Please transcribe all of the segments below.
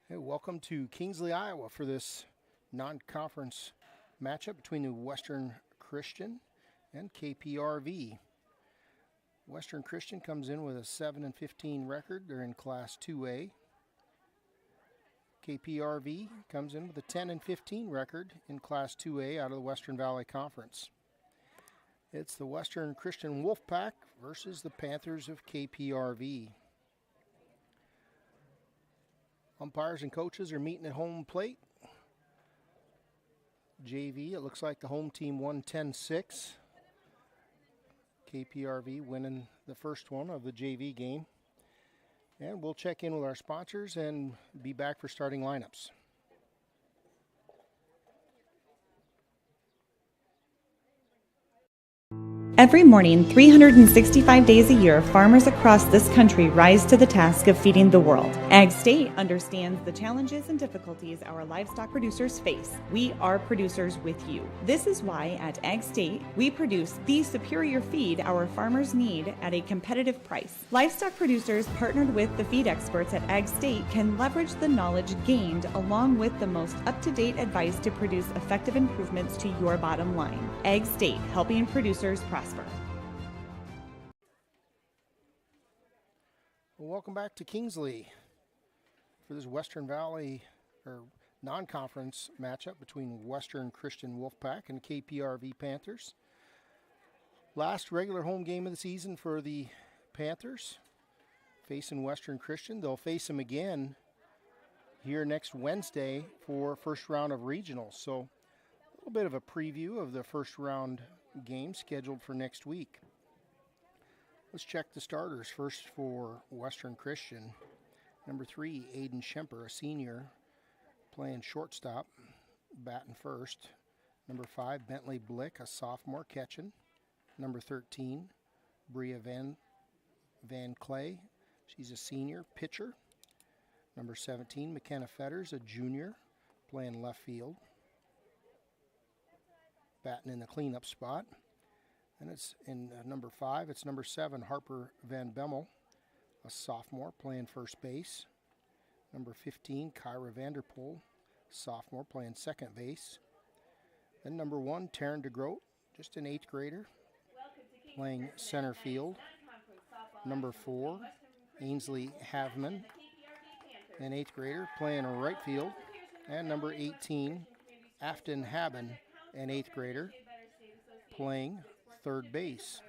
Hey, welcome to Kingsley, Iowa for this non-conference matchup between the Western Christian and KPRV. Western Christian comes in with a 7-15 record. They're in Class 2A. KPRV comes in with a 10-15 record in Class 2A out of the Western Valley Conference. It's the Western Christian Wolfpack versus the Panthers of KPRV. Umpires and coaches are meeting at home plate. JV, it looks like the home team won 10-6. KPRV winning the first one of the JV game. And we'll check in with our sponsors and be back for starting lineups. Every morning, 365 days a year, farmers across this country rise to the task of feeding the world. Ag State understands the challenges and difficulties our livestock producers face. We are producers with you. This is why at Ag State, we produce the superior feed our farmers need at a competitive price. Livestock producers partnered with the feed experts at Ag State can leverage the knowledge gained along with the most up-to-date advice to produce effective improvements to your bottom line. Ag State, helping producers prosper. Well, welcome back to Kingsley for this Western Valley or non-conference matchup between Western Christian Wolfpack and KPRV Panthers. Last regular home game of the season for the Panthers facing Western Christian. They'll face them again here next Wednesday for first round of regionals. So a little bit of a preview of the first round game scheduled for next week. Let's check the starters. First for Western Christian, number 3, Aiden Schemper, a senior, playing shortstop, batting first. Number 5, Bentley Blick, a sophomore, catching. Number 13, Bria Van Clay, she's a senior, pitcher. Number 17, McKenna Fetters, a junior, playing left field, batting in the cleanup spot. And it's in number 5, it's number 7, Harper Van Bemmel, a sophomore, playing first base. Number 15, Kyra Vanderpool, sophomore, playing second base. Then number 1, Taryn DeGroat, just an 8th grader, playing center field. Number 4, Ainsley Haveman, an 8th grader, playing right field. And number 18, Afton Haben, an 8th grader, playing third base.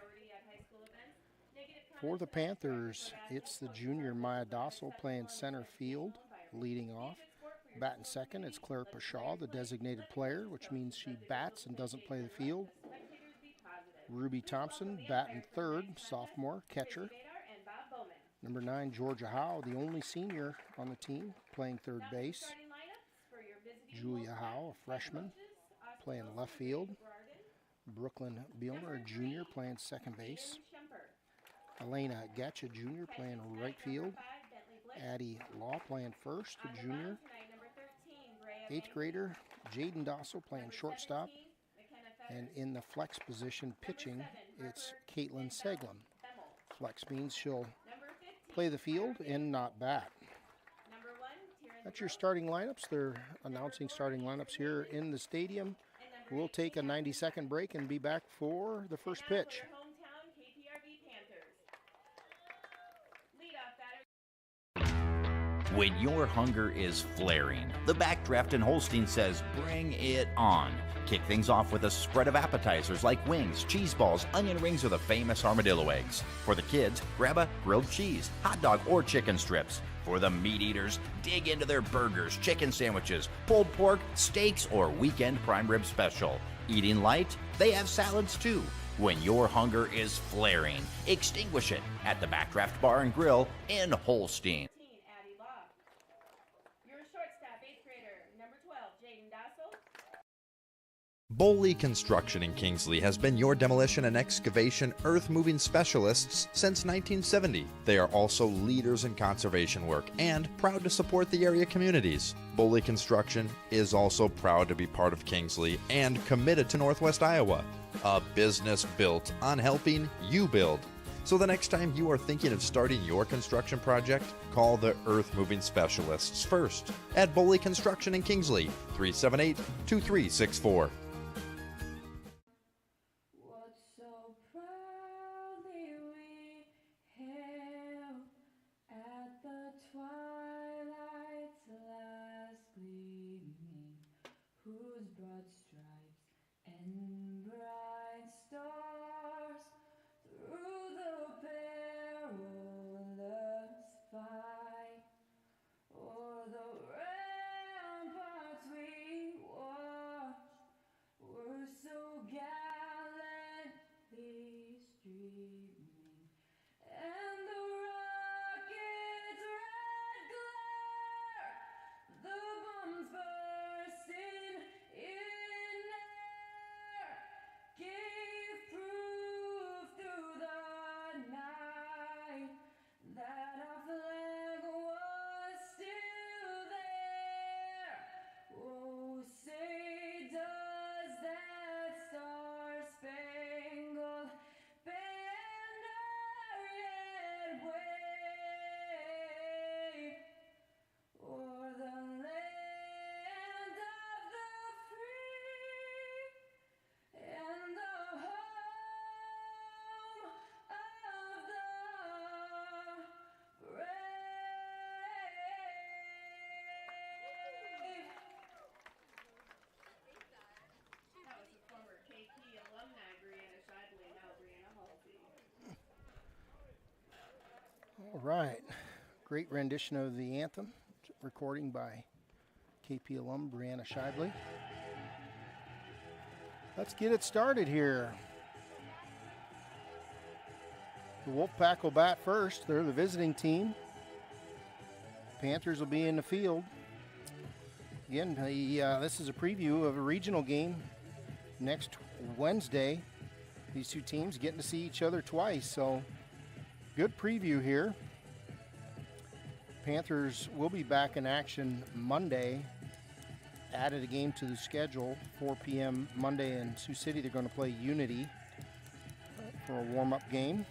For the Panthers, it's the junior Maya Dossel playing center field, leading off. Batting second, it's Claire Pashaw, the designated player, which means she bats and doesn't play the field. Ruby Thompson batting third, sophomore, catcher. Number 9, Georgia Howe, the only senior on the team, playing third base. Julia Howe, a freshman, playing left field. Brooklyn Bielner, a junior, playing second base. Elena Gatcha, junior, playing right field. Addie Law playing first, a junior. 8th grader Jaden Dossel playing shortstop. And in the flex position pitching, it's Caitlin Seglin. Flex means she'll play the field and not bat. That's your starting lineups. They're announcing starting lineups here in the stadium. We'll take a 90-second break and be back for the first pitch. When your hunger is flaring, the Backdraft in Holstein says bring it on. Kick things off with a spread of appetizers like wings, cheese balls, onion rings, or the famous armadillo eggs. For the kids, grab a grilled cheese, hot dog, or chicken strips. For the meat eaters, dig into their burgers, chicken sandwiches, pulled pork, steaks, or weekend prime rib special. Eating light? They have salads too. When your hunger is flaring, extinguish it at the Backdraft Bar and Grill in Holstein. Boley Construction in Kingsley has been your demolition and excavation earth-moving specialists since 1970. They are also leaders in conservation work and proud to support the area communities. Boley Construction is also proud to be part of Kingsley and committed to Northwest Iowa. A business built on helping you build. So the next time you are thinking of starting your construction project, call the earth moving specialists first at Boley Construction in Kingsley, 378-2364. What so proudly we hailed at the twilight's last gleaming, whose broad stripes and bright stars through the perilous fight o'er the ramparts we watched were so gallantly streaming, and the rocket's red glare, the bombs bursting in air, gave proof through the night that our flag was still there. Oh, say does that star-spangled banner yet wave o'er the land of the free and the home of the brave. That was the former KP alumni, Brianna Shidley, now Brianna Halsey. All right. Great rendition of the anthem. Recording by KP alum Brianna Shidley. Let's get it started here. The Wolfpack will bat first. They're the visiting team. Panthers will be in the field. Again, this is a preview of a regional game next Wednesday. These two teams getting to see each other twice, so good preview here. Panthers will be back in action Monday. Added a game to the schedule, 4 p.m. Monday in Sioux City. They're going to play Unity for a warm-up game.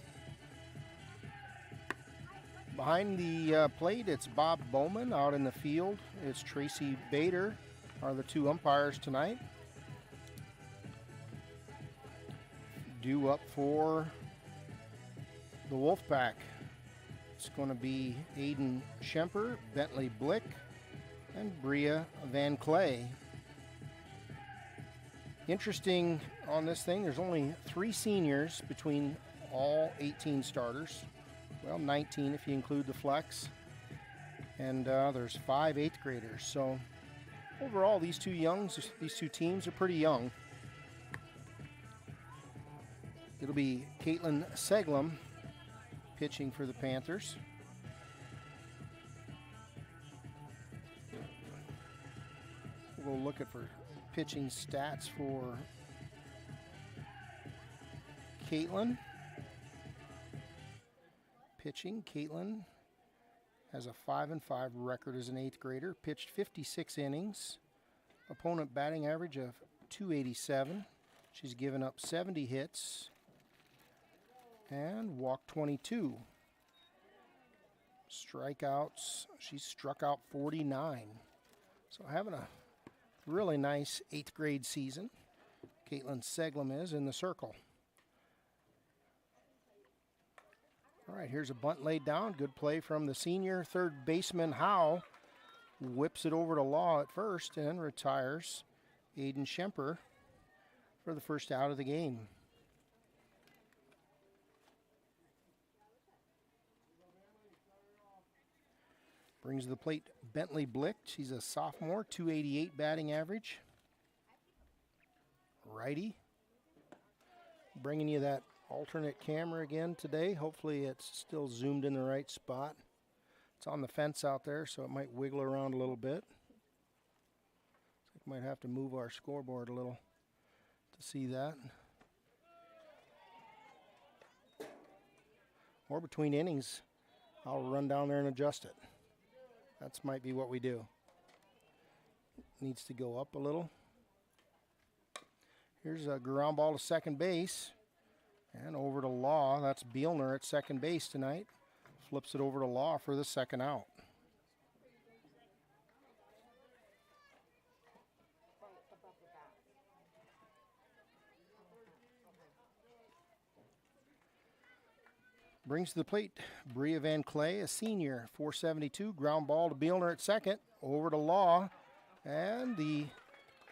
Behind the plate, it's Bob Bowman. Out in the field, it's Tracy Bader are the two umpires tonight. Due up for the Wolfpack, it's going to be Aiden Schemper, Bentley Blick, and Bria Van Clay. Interesting on this thing, there's only 3 seniors between all 18 starters. Well, 19 if you include the flex. And there's 5 8th graders. So overall, these two teams are pretty young. It'll be Caitlin Seglum pitching for the Panthers. We'll look at for pitching stats for Caitlin. Pitching, Caitlin has a 5-5 record as an 8th grader. Pitched 56 innings. Opponent batting average of .287. She's given up 70 hits and walked 22. Strikeouts, she's struck out 49. So having a really nice 8th grade season. Caitlin Seglum is in the circle. All right, here's a bunt laid down. Good play from the senior third baseman, Howe. Whips it over to Law at first and retires Aiden Schemper for the first out of the game. Brings to the plate Bentley Blick. She's a sophomore, .288 batting average. Righty. Bringing you that alternate camera again today. Hopefully it's still zoomed in the right spot. It's on the fence out there, so it might wiggle around a little bit. Might have to move our scoreboard a little to see that. Or between innings, I'll run down there and adjust it. That's might be what we do. Needs to go up a little. Here's a ground ball to second base. And over to Law. That's Bielner at second base tonight. Flips it over to Law for the second out. Brings to the plate Bria Van Clay, a senior, 472. Ground ball to Bielner at second. Over to Law. And the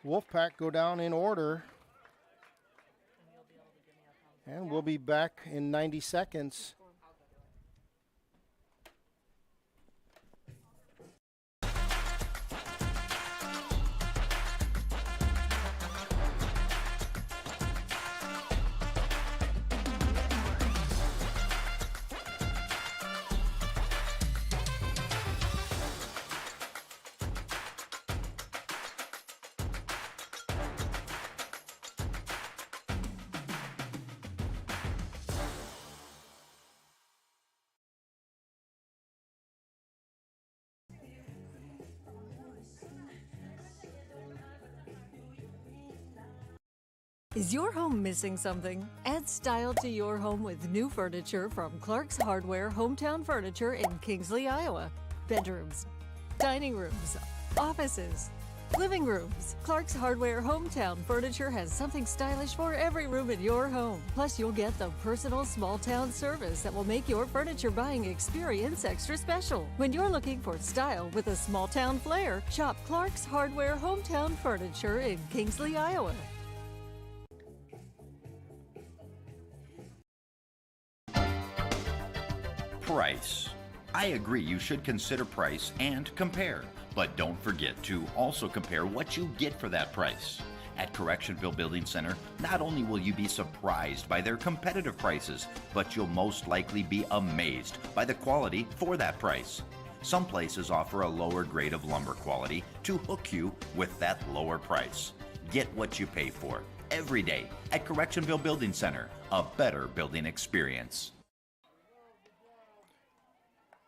Wolfpack go down in order. And we'll be back in 90 seconds. Is your home missing something? Add style to your home with new furniture from Clark's Hardware Hometown Furniture in Kingsley, Iowa. Bedrooms, dining rooms, offices, living rooms. Clark's Hardware Hometown Furniture has something stylish for every room in your home. Plus, you'll get the personal small town service that will make your furniture buying experience extra special. When you're looking for style with a small town flair, shop Clark's Hardware Hometown Furniture in Kingsley, Iowa. Price. I agree you should consider price and compare, but don't forget to also compare what you get for that price. At Correctionville Building Center, not only will you be surprised by their competitive prices, but you'll most likely be amazed by the quality for that price. Some places offer a lower grade of lumber quality to hook you with that lower price. Get what you pay for every day at Correctionville Building Center, a better building experience.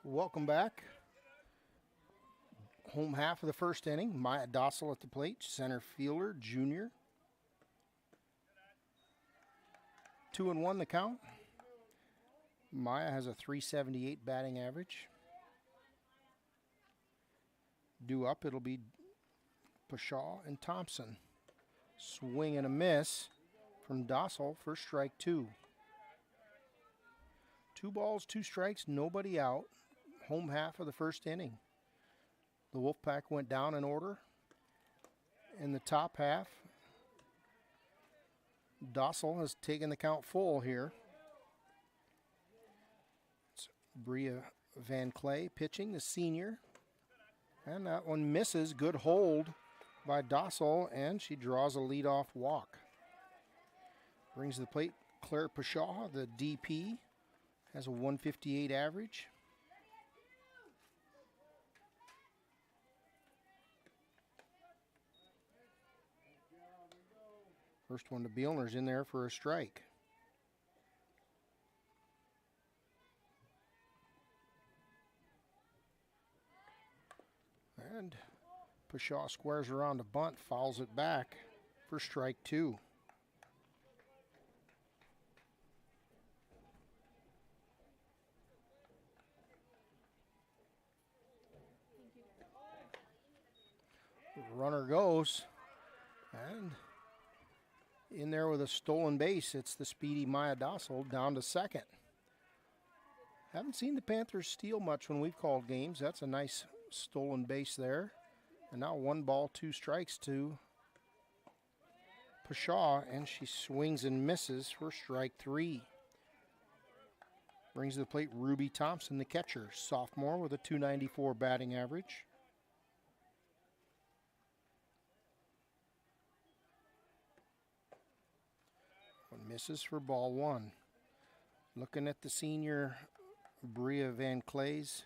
Welcome back. Home half of the first inning. Maya Dossel at the plate, center fielder, junior. 2-1 the count. Maya has a .378 batting average. Due up, it'll be Pashaw and Thompson. Swing and a miss from Dossel for strike two. 2 balls, 2 strikes, nobody out. Home half of the first inning. The Wolfpack went down in order. In the top half, Dossel has taken the count full here. It's Bria Van Clay pitching, the senior. And that one misses. Good hold by Dossel, and she draws a leadoff walk. Brings to the plate Claire Pashaw, the DP, has a .158 average. First one to Bielner's in there for a strike. And Pashaw squares around a bunt, fouls it back for strike two. Runner goes, and in there with a stolen base, it's the speedy Maya Dossel down to second. Haven't seen the Panthers steal much when we've called games. That's a nice stolen base there. And now 1 ball, 2 strikes to Pashaw, and she swings and misses for strike 3. Brings to the plate Ruby Thompson, the catcher, sophomore with a .294 batting average. Misses for ball 1. Looking at the senior Bria Van Clay's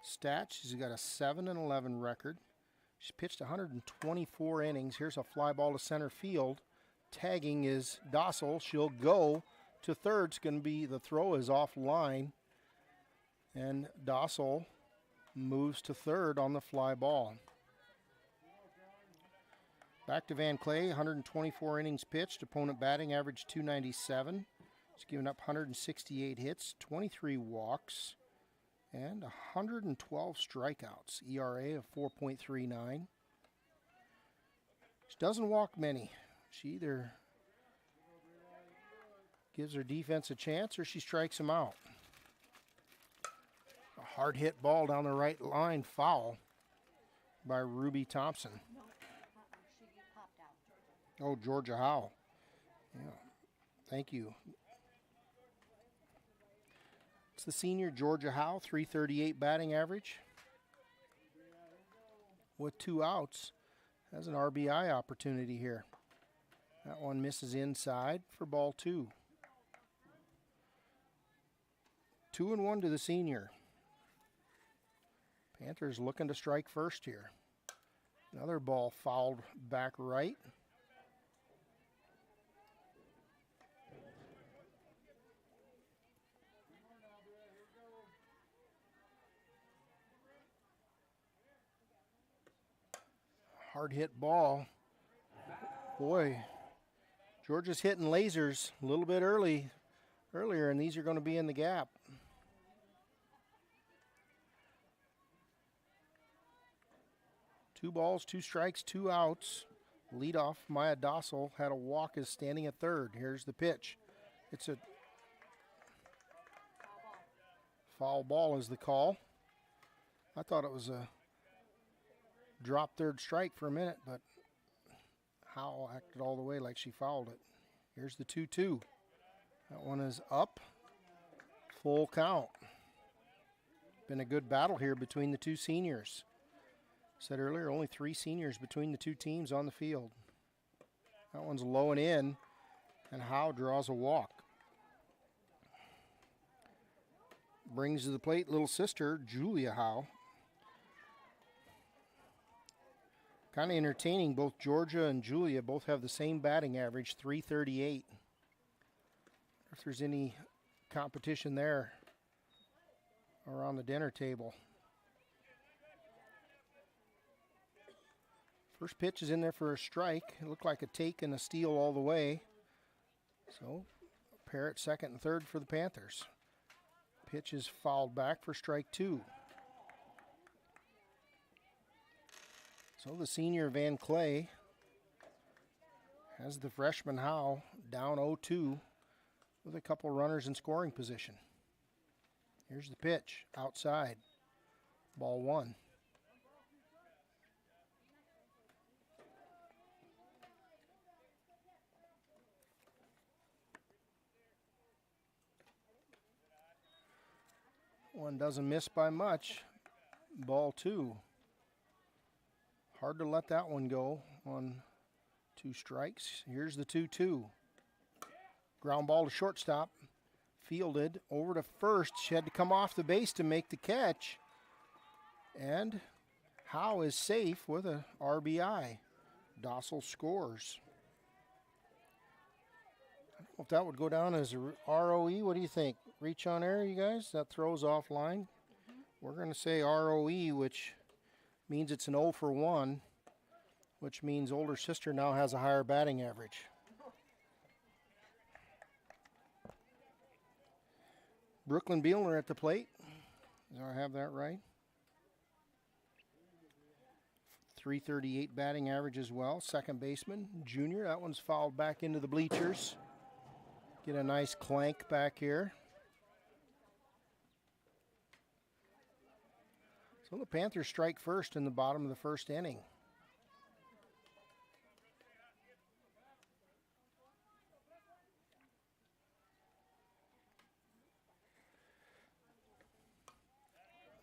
stats, she's got a 7-11 record. She's pitched 124 innings. Here's a fly ball to center field. Tagging is Dossel. She'll go to third. It's going to be, the throw is offline. And Dossel moves to third on the fly ball. Back to Van Clay, 124 innings pitched. Opponent batting average .297. He's given up 168 hits, 23 walks, and 112 strikeouts. ERA of 4.39. She doesn't walk many. She either gives her defense a chance or she strikes them out. A hard hit ball down the right line, foul by Ruby Thompson. Oh, Georgia Howe. Yeah, thank you. It's the senior Georgia Howe, 338 batting average. With 2 outs, has an RBI opportunity here. That one misses inside for ball 2. 2-1 to the senior. Panthers looking to strike first here. Another ball fouled back right. Hard hit ball. Boy, Georgia's hitting lasers a little bit earlier, and these are going to be in the gap. Two balls, 2 strikes, 2 outs. Leadoff, Maya Dossel had a walk as standing at third. Here's the pitch. It's a foul ball is the call. I thought it was a drop third strike for a minute, but Howe acted all the way like she fouled it. Here's the 2-2. That one is up. Full count. Been a good battle here between the two seniors. Said earlier, only 3 seniors between the two teams on the field. That one's low and in, and Howe draws a walk. Brings to the plate little sister, Julia Howe. Kind of entertaining, both Georgia and Julia both have the same batting average, 338. If there's any competition there around the dinner table. First pitch is in there for a strike. It looked like a take and a steal all the way. So, pair at second and third for the Panthers. Pitch is fouled back for strike 2. So the senior Van Clay has the freshman Howe down 0-2 with a couple runners in scoring position. Here's the pitch, outside, ball 1. One doesn't miss by much, ball 2. Hard to let that one go on 2 strikes. Here's the 2-2. Ground ball to shortstop. Fielded over to first. She had to come off the base to make the catch. And Howe is safe with a RBI. Dossel scores. I don't know if that would go down as a ROE. What do you think? Reach on air, you guys? That throws offline. We're going to say ROE, which means it's an 0 for 1, which means older sister now has a higher batting average. Brooklyn Bielner at the plate. Do I have that right? 338 batting average as well. Second baseman, junior. That one's fouled back into the bleachers. Get a nice clank back here. So the Panthers strike first in the bottom of the first inning.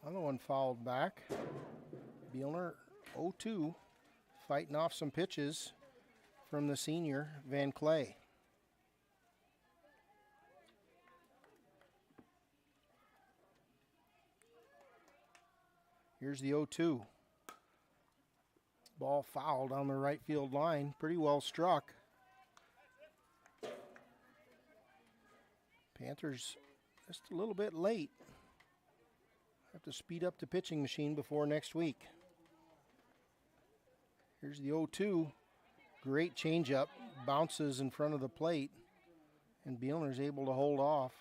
Another one fouled back. Bielner 0-2, fighting off some pitches from the senior Van Clay. Here's the 0-2. Ball fouled on the right field line. Pretty well struck. Panthers just a little bit late. Have to speed up the pitching machine before next week. Here's the 0-2. Great changeup. Bounces in front of the plate And Bielner's able to hold off.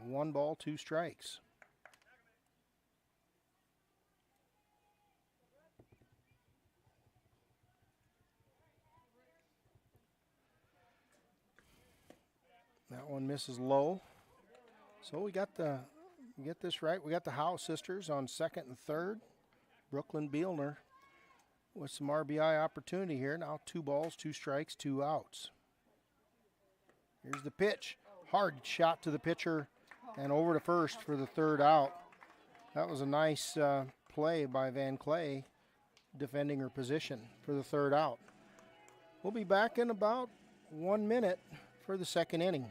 1 ball, 2 strikes. That one misses low. So we get this right. We got the Howe sisters on second and third. Brooklyn Bielner with some RBI opportunity here. Now 2 balls, 2 strikes, 2 outs. Here's the pitch. Hard shot to the pitcher and over to first for the 3rd out. That was a nice play by Van Clay defending her position for the 3rd out. We'll be back in about 1 minute for the 2nd inning.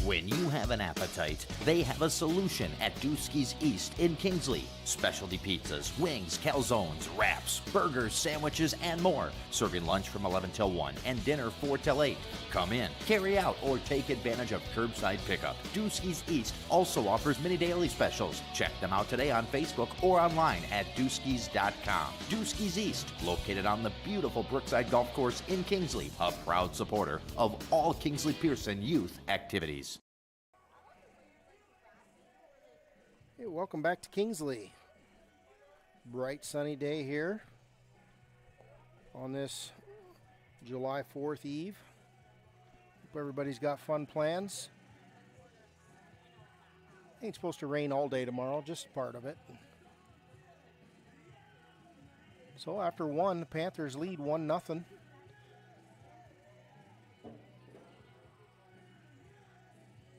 When you have an appetite, they have a solution at Dusky's East in Kingsley. Specialty pizzas, wings, calzones, wraps, burgers, sandwiches, and more. Serving lunch from 11 till 1 and dinner 4 till 8. Come in, carry out, or take advantage of curbside pickup. Dusky's East also offers mini daily specials. Check them out today on Facebook or online at Dusky's.com. Dusky's East, located on the beautiful Brookside Golf Course in Kingsley, a proud supporter of all Kingsley-Pierson youth activities. Hey, welcome back to Kingsley. Bright sunny day here on this July 4th eve. Hope everybody's got fun plans. Ain't supposed to rain all day tomorrow, just part of it. So after 1, the Panthers lead 1-0.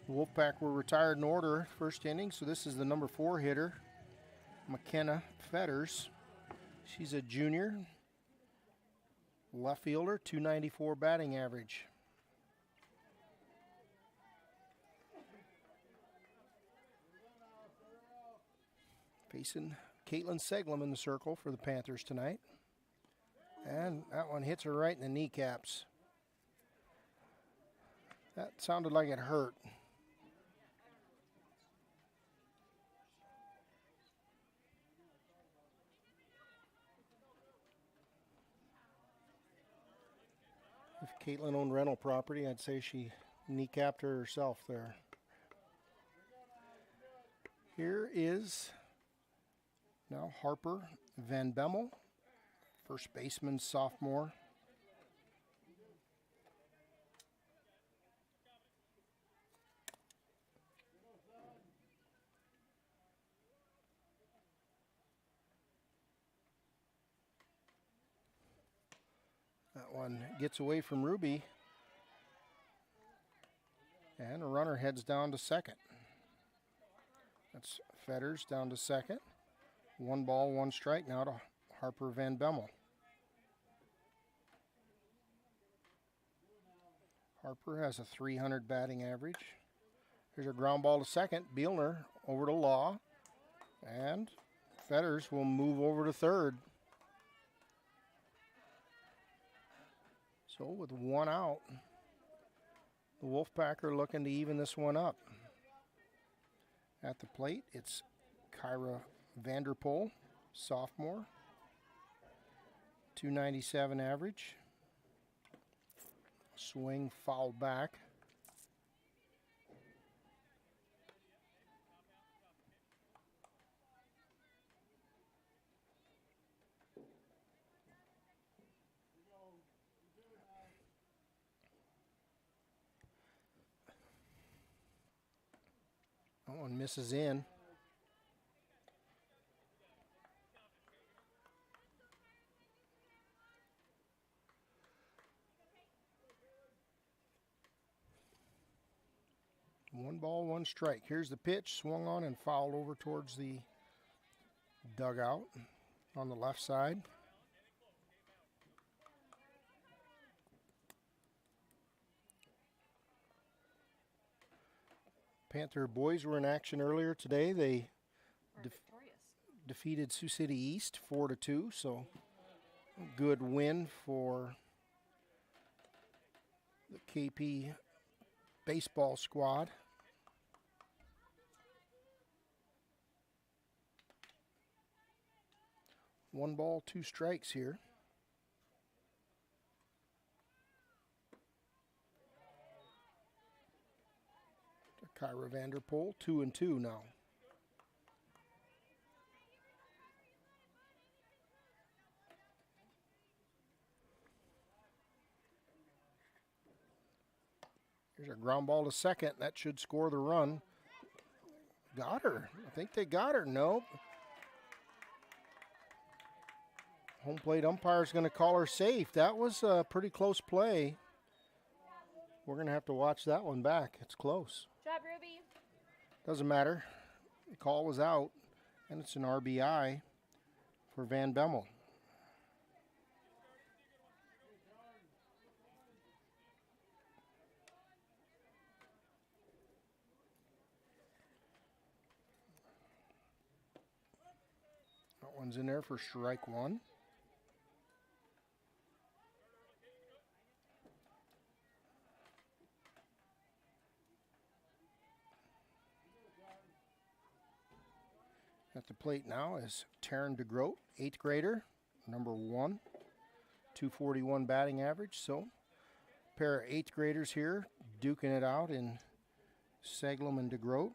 The Wolfpack were retired in order first inning, so this is the number 4 hitter, McKenna Fetters. She's a junior, left fielder, .294 batting average. Facing Caitlin Seglum in the circle for the Panthers tonight. And that one hits her right in the kneecaps. That sounded like it hurt. If Caitlin owned rental property, I'd say she kneecapped her herself there. Here is now Harper Van Bemmel, first baseman, sophomore. That one gets away from Ruby. And a runner heads down to second. That's Fetters down to second. 1 ball, 1 strike now to Harper Van Bemmel. Harper has a .300 batting average. Here's a ground ball to second. Bielner over to Law. And Fetters will move over to third. So with 1 out, the Wolfpack are looking to even this one up. At the plate, it's Kyra Vanderpool, sophomore, .297 average. Swing foul back. That one misses in. One ball, 1 strike. Here's the pitch, swung on and fouled over towards the dugout on the left side. Panther boys were in action earlier today. They defeated Sioux City East 4-2, so good win for the KP baseball squad. One ball, 2 strikes here. Kyra Vanderpool, 2-2 now. Here's a ground ball to second. That should score the run. Got her. I think they got her. Nope. Home plate umpire is going to call her safe. That was a pretty close play. We're going to have to watch that one back. It's close. Drop, Ruby. Doesn't matter. The call was out, and it's an RBI for Van Bemmel. That one's in there for strike one. At the plate now is Taryn DeGroat, 8th grader, number 1, 241 batting average. So, a pair of 8th graders here duking it out in Seglum and DeGroat.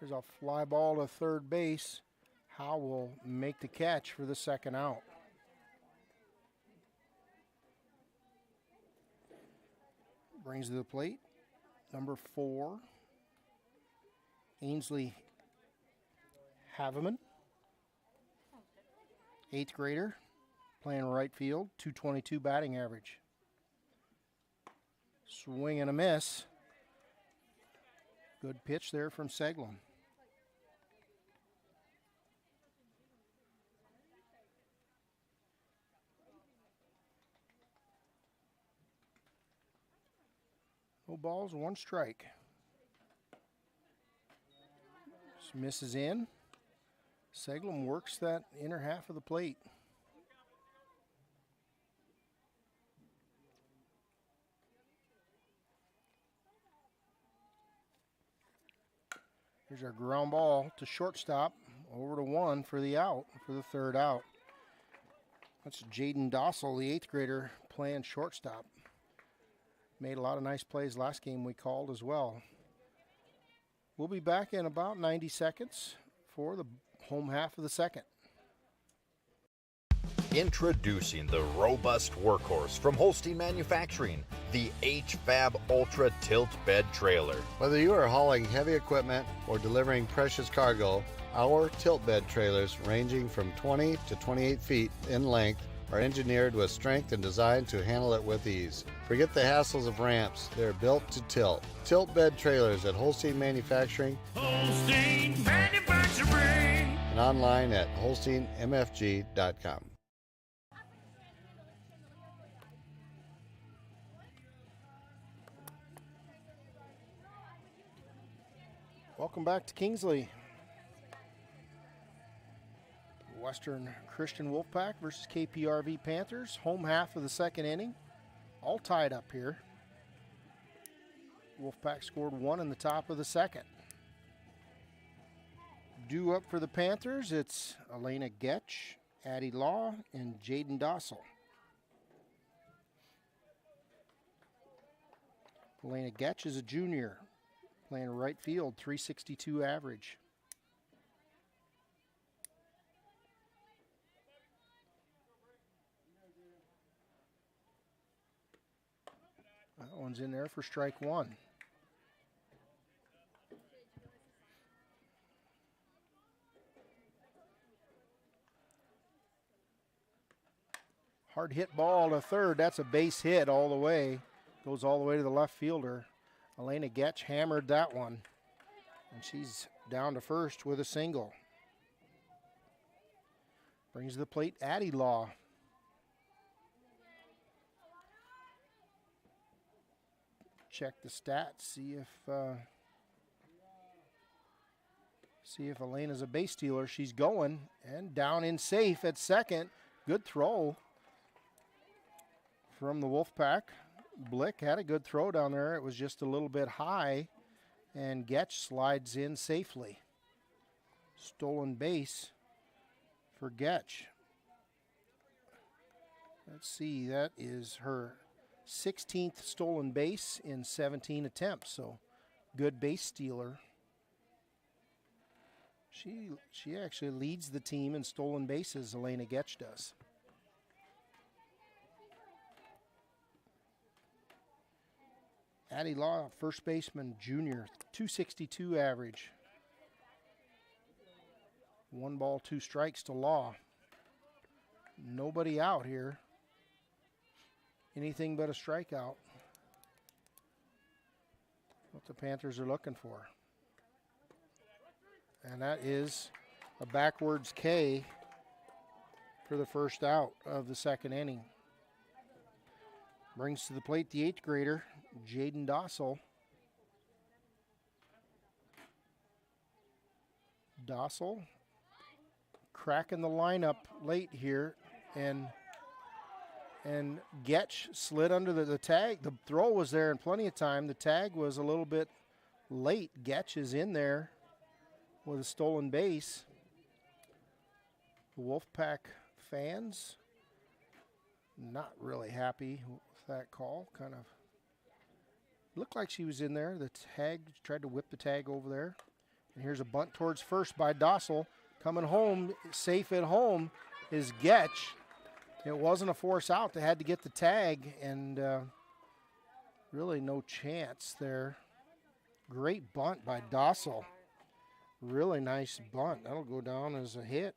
There's a fly ball to third base. Howe will make the catch for the second out. Brings to the plate, number 4, Ainsley Haveman, 8th grader, playing right field, 222 batting average. Swing and a miss. Good pitch there from Seglum. No balls, 1 strike. Just misses in. Seglum works that inner half of the plate. Here's our ground ball to shortstop, over to 1 for the out, for the third out. That's Jaden Dossel, the 8th grader, playing shortstop. Made a lot of nice plays last game we called as well. We'll be back in about 90 seconds for the home half of the second. Introducing the robust workhorse from Holstein Manufacturing, the HFAB Ultra Tilt Bed Trailer. Whether you are hauling heavy equipment or delivering precious cargo, our tilt bed trailers, ranging from 20 to 28 feet in length, are engineered with strength and designed to handle it with ease. Forget the hassles of ramps. They're built to tilt. Tilt bed trailers at Holstein Manufacturing. Holstein Manufacturing. And online at holsteinmfg.com. Welcome back to Kingsley. Western Christian Wolfpack versus KPRV Panthers. Home half of the second inning. All tied up here. Wolfpack scored 1 in the top of the second. Due up for the Panthers, it's Elena Getch, Addie Law, and Jaden Dossel. Elena Getch is a junior, playing right field, 362 average. That one's in there for strike 1. Hard hit ball to third. That's a base hit all the way. Goes all the way to the left fielder. Elena Getch hammered that one. And she's down to first with a single. Brings to the plate Addie Law. Check the stats, see if Elena's a base stealer. She's going, and down in safe at second. Good throw from the Wolfpack. Blick had a good throw down there. It was just a little bit high, and Getch slides in safely. Stolen base for Getch. Let's see, that is her 16th stolen base in 17 attempts, so good base stealer. She actually leads the team in stolen bases, Elena Getch does. Addie Law, first baseman, junior, 262 average. 1 ball, 2 strikes to Law. Nobody out here. Anything but a strikeout. What the Panthers are looking for. And that is a backwards K for the first out of the second inning. Brings to the plate the 8th grader, Jaden Dossel. Dossel cracking the lineup late here, and Getch slid under the tag. The throw was there in plenty of time. The tag was a little bit late. Getch is in there with a stolen base. The Wolfpack fans not really happy with that call. Kind of looked like she was in there. The tag, tried to whip the tag over there. And here's a bunt towards first by Dossel. Coming home, safe at home, is Getch. It wasn't a force out. They had to get the tag, and really no chance there. Great bunt by Dossel. Really nice bunt. That'll go down as a hit.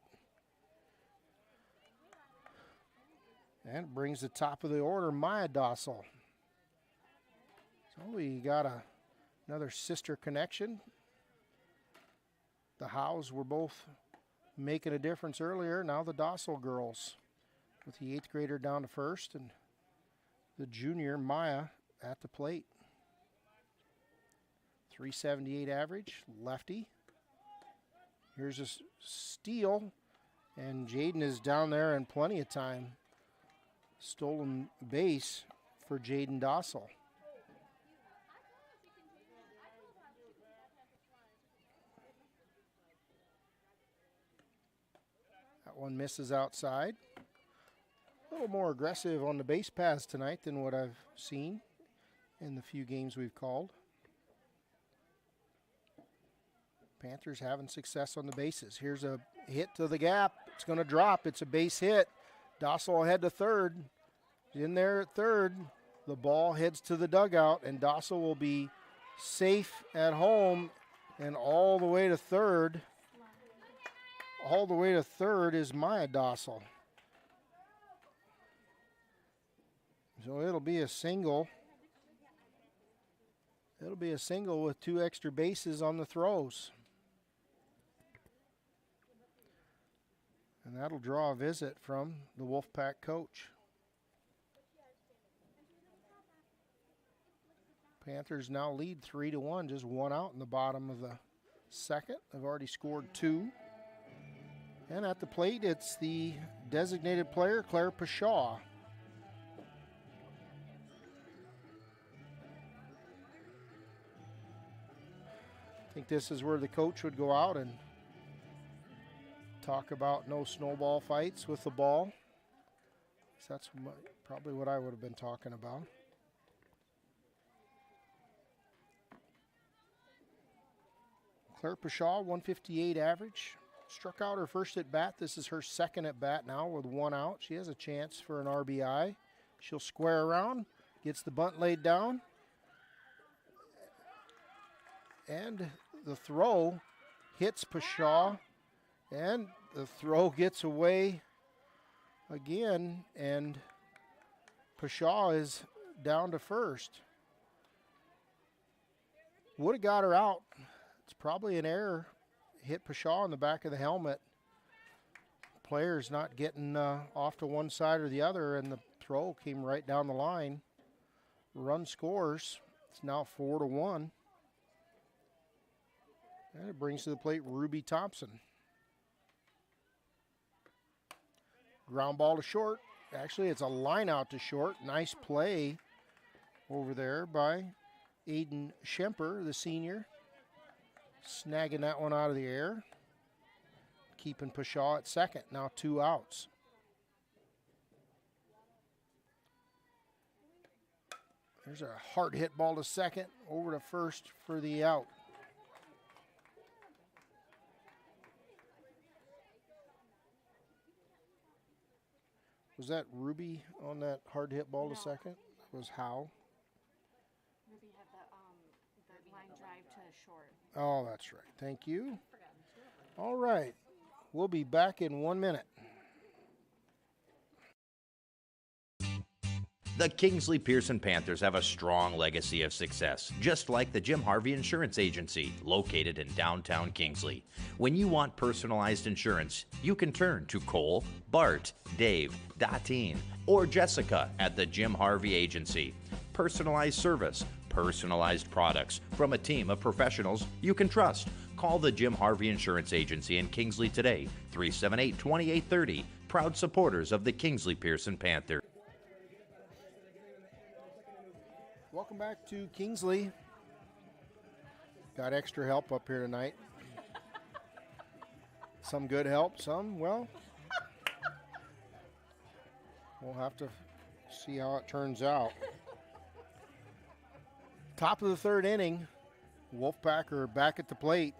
And it brings the top of the order, Maya Dossel. So we got another sister connection. The Howes were both making a difference earlier. Now the Dossel girls with the 8th grader down to first and the junior, Maya, at the plate. 378 average, lefty. Here's a steal, and Jaden is down there in plenty of time. Stolen base for Jaden Dossel. That one misses outside. A little more aggressive on the base paths tonight than what I've seen in the few games we've called. Panthers having success on the bases. Here's a hit to the gap. It's going to drop. It's a base hit. Dossel ahead to third. In there at third. The ball heads to the dugout, and Dossel will be safe at home and all the way to third. All the way to third is Maya Dossel. So it'll be a single. It'll be a single with 2 extra bases on the throws. And that'll draw a visit from the Wolfpack coach. Panthers now lead 3-1, just 1 out in the bottom of the second. They've already scored 2. And at the plate, it's the designated player, Claire Pashaw. I think this is where the coach would go out and talk about no snowball fights with the ball. So that's probably what I would have been talking about. Claire Pashaw, 158 average. Struck out her first at bat. This is her second at bat now with 1 out. She has a chance for an RBI. She'll square around, gets the bunt laid down. And the throw hits Pashaw. And the throw gets away again, and Pashaw is down to first. Would have got her out. It's probably an error. Hit Pashaw in the back of the helmet. Player's not getting off to one side or the other, and the throw came right down the line. Run scores. It's now 4-1. And it brings to the plate Ruby Thompson. Ground ball to short. Actually, it's a line out to short. Nice play over there by Aiden Schemper, the senior. Snagging that one out of the air. keeping Pshaw at second. Now 2 outs. There's a hard hit ball to second, over to first for the out. Was that Ruby on that hard hit ball to second? That was Howe. Ruby had the line drive to short. Oh, that's right. Thank you. All right. We'll be back in 1 minute. The Kingsley-Pierson Panthers have a strong legacy of success, just like the Jim Harvey Insurance Agency, located in downtown Kingsley. When you want personalized insurance, you can turn to Cole, Bart, Dave, Dotine, or Jessica at the Jim Harvey Agency. Personalized service, personalized products from a team of professionals you can trust. Call the Jim Harvey Insurance Agency in Kingsley today, 378-2830, proud supporters of the Kingsley-Pierson Panthers. Welcome back to Kingsley. Got extra help up here tonight. Some good help, some, well, we'll have to see how it turns out. Top of the third inning, Wolfpack are back at the plate.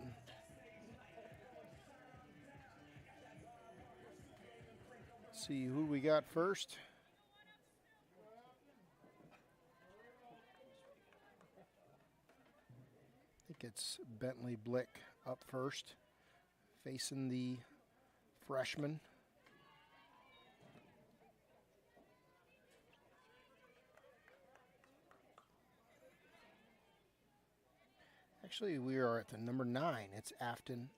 Let's see who we got first. I think it's Bentley Blick up first, facing the freshman. Actually, we are at the number 9. It's Afton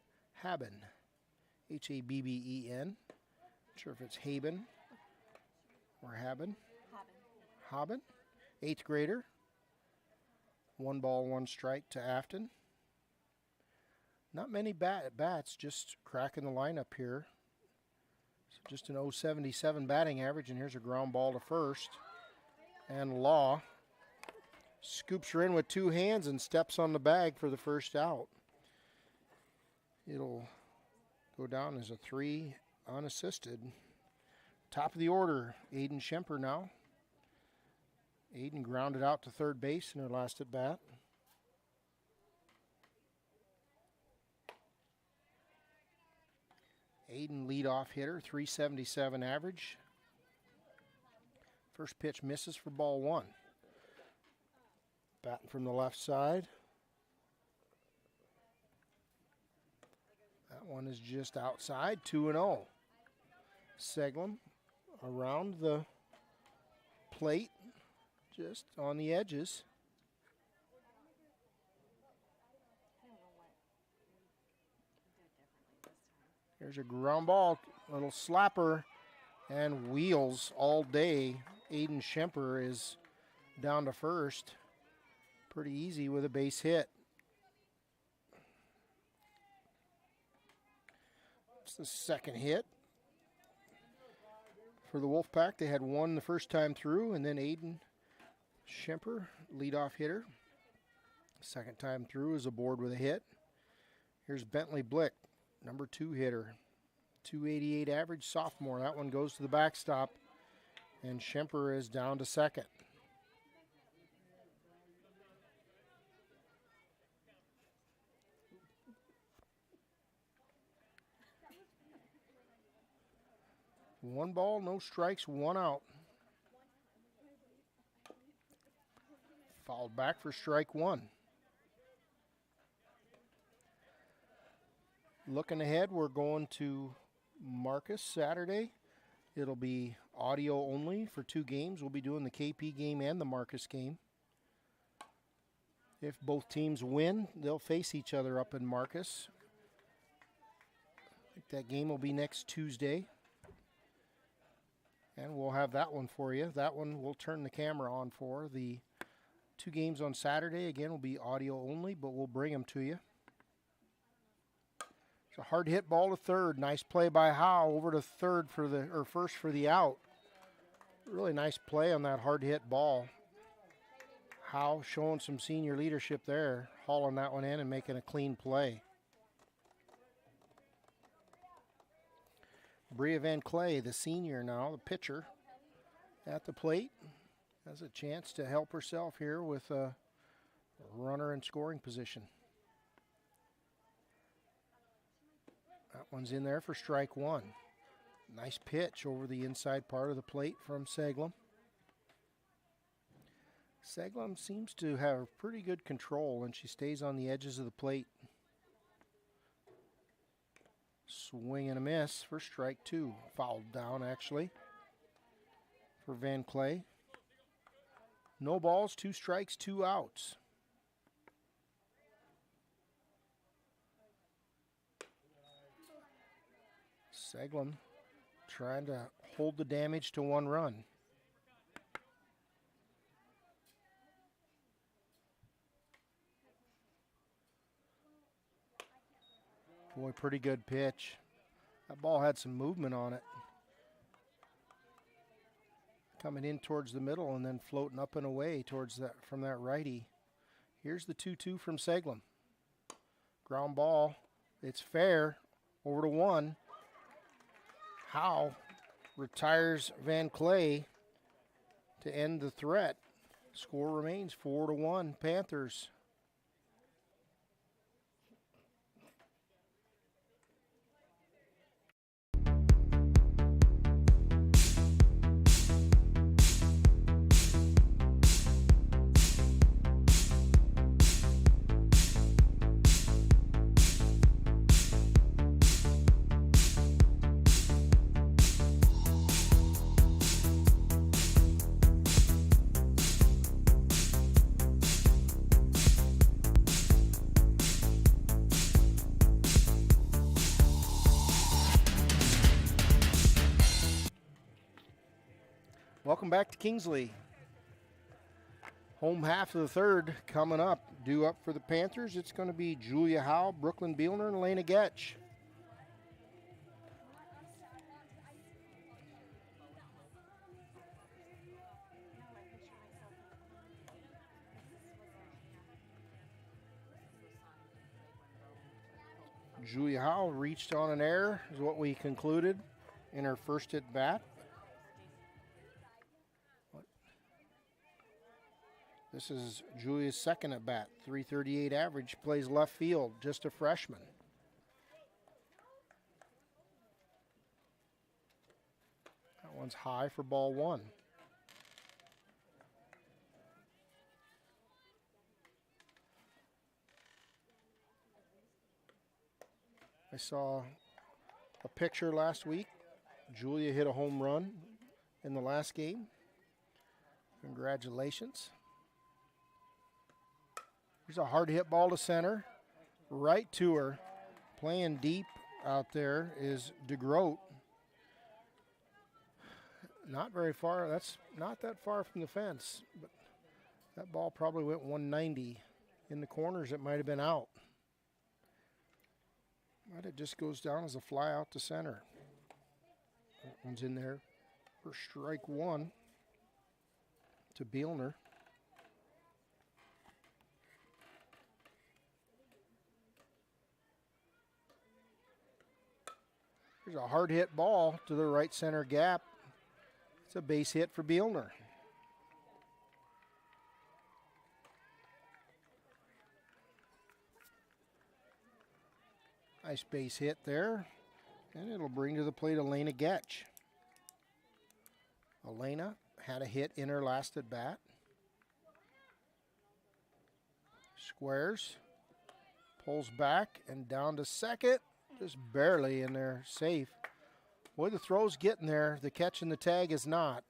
Haben. Habben. Not sure if it's Haben or Haben. Haben. 8th grader. 1 ball, 1 strike to Afton. Not many bats, just cracking the lineup here. So just an 0.77 batting average, and here's a ground ball to first. And Law scoops her in with 2 hands and steps on the bag for the first out. It'll go down as a 3 unassisted. Top of the order, Aiden Schemper now. Aiden grounded out to third base in her last at bat. Aiden leadoff hitter, 377 average. First pitch misses for ball 1. Batting from the left side. That one is just outside, 2-0. Seglum around the plate, just on the edges. There's a ground ball, little slapper, and wheels all day. Aiden Schemper is down to first. Pretty easy with a base hit. It's the second hit for the Wolfpack. They had 1 the first time through, and then Aiden Schemper, leadoff hitter. Second time through is aboard with a hit. Here's Bentley Blick, number 2 hitter. 288 average, sophomore. That one goes to the backstop, and Schemper is down to second. One ball, no strikes, 1 out. Fouled back for strike 1. Looking ahead, we're going to Marcus Saturday. It'll be audio only for 2 games. We'll be doing the KP game and the Marcus game. If both teams win, they'll face each other up in Marcus. I think that game will be next Tuesday. And we'll have that one for you. That one we'll turn the camera on for. The 2 games on Saturday, again, will be audio only, but we'll bring them to you. It's a hard hit ball to third. Nice play by Howe over to third for the, or first for the out. Really nice play on that hard hit ball. Howe showing some senior leadership there, hauling that one in and making a clean play. Bria Van Clay, the senior now, the pitcher, at the plate. Has a chance to help herself here with a runner in scoring position. That one's in there for strike one. Nice pitch over the inside part of the plate from Seglum. Seglum seems to have pretty good control, and she stays on the edges of the plate. Swing and a miss for strike two. Fouled down, actually, for Van Clay. No balls, 2 strikes, 2 outs. Seglum trying to hold the damage to 1 run. Boy, pretty good pitch. That ball had some movement on it. Coming in towards the middle and then floating up and away towards that from that righty. Here's the 2-2 from Seglum. Ground ball. It's fair. Over to 1. Howe retires Van Clay to end the threat. Score remains 4-1 Panthers. Welcome back to Kingsley. Home half of the third coming up. Due up for the Panthers, it's going to be Julia Howe, Brooklyn Bielner, and Elena Getch. Julia Howe reached on an error, is what we concluded in her first at bat. This is Julia's second at bat, 338 average, plays left field, just a freshman. That one's high for ball 1. I saw a picture last week. Julia hit a home run in the last game. Congratulations. There's a hard hit ball to center, right to her. Playing deep out there is DeGroat. Not very far. That's not that far from the fence, but that ball probably went 190. In the corners, it might have been out. But it just goes down as a fly out to center. That one's in there for strike 1 to Bielner. There's a hard hit ball to the right center gap. It's a base hit for Bielner. Nice base hit there. And it'll bring to the plate Elena Getch. Elena had a hit in her last at bat. Squares. Pulls back and down to second. Just barely in there, safe. Boy, the throw's getting there. The catch and the tag is not.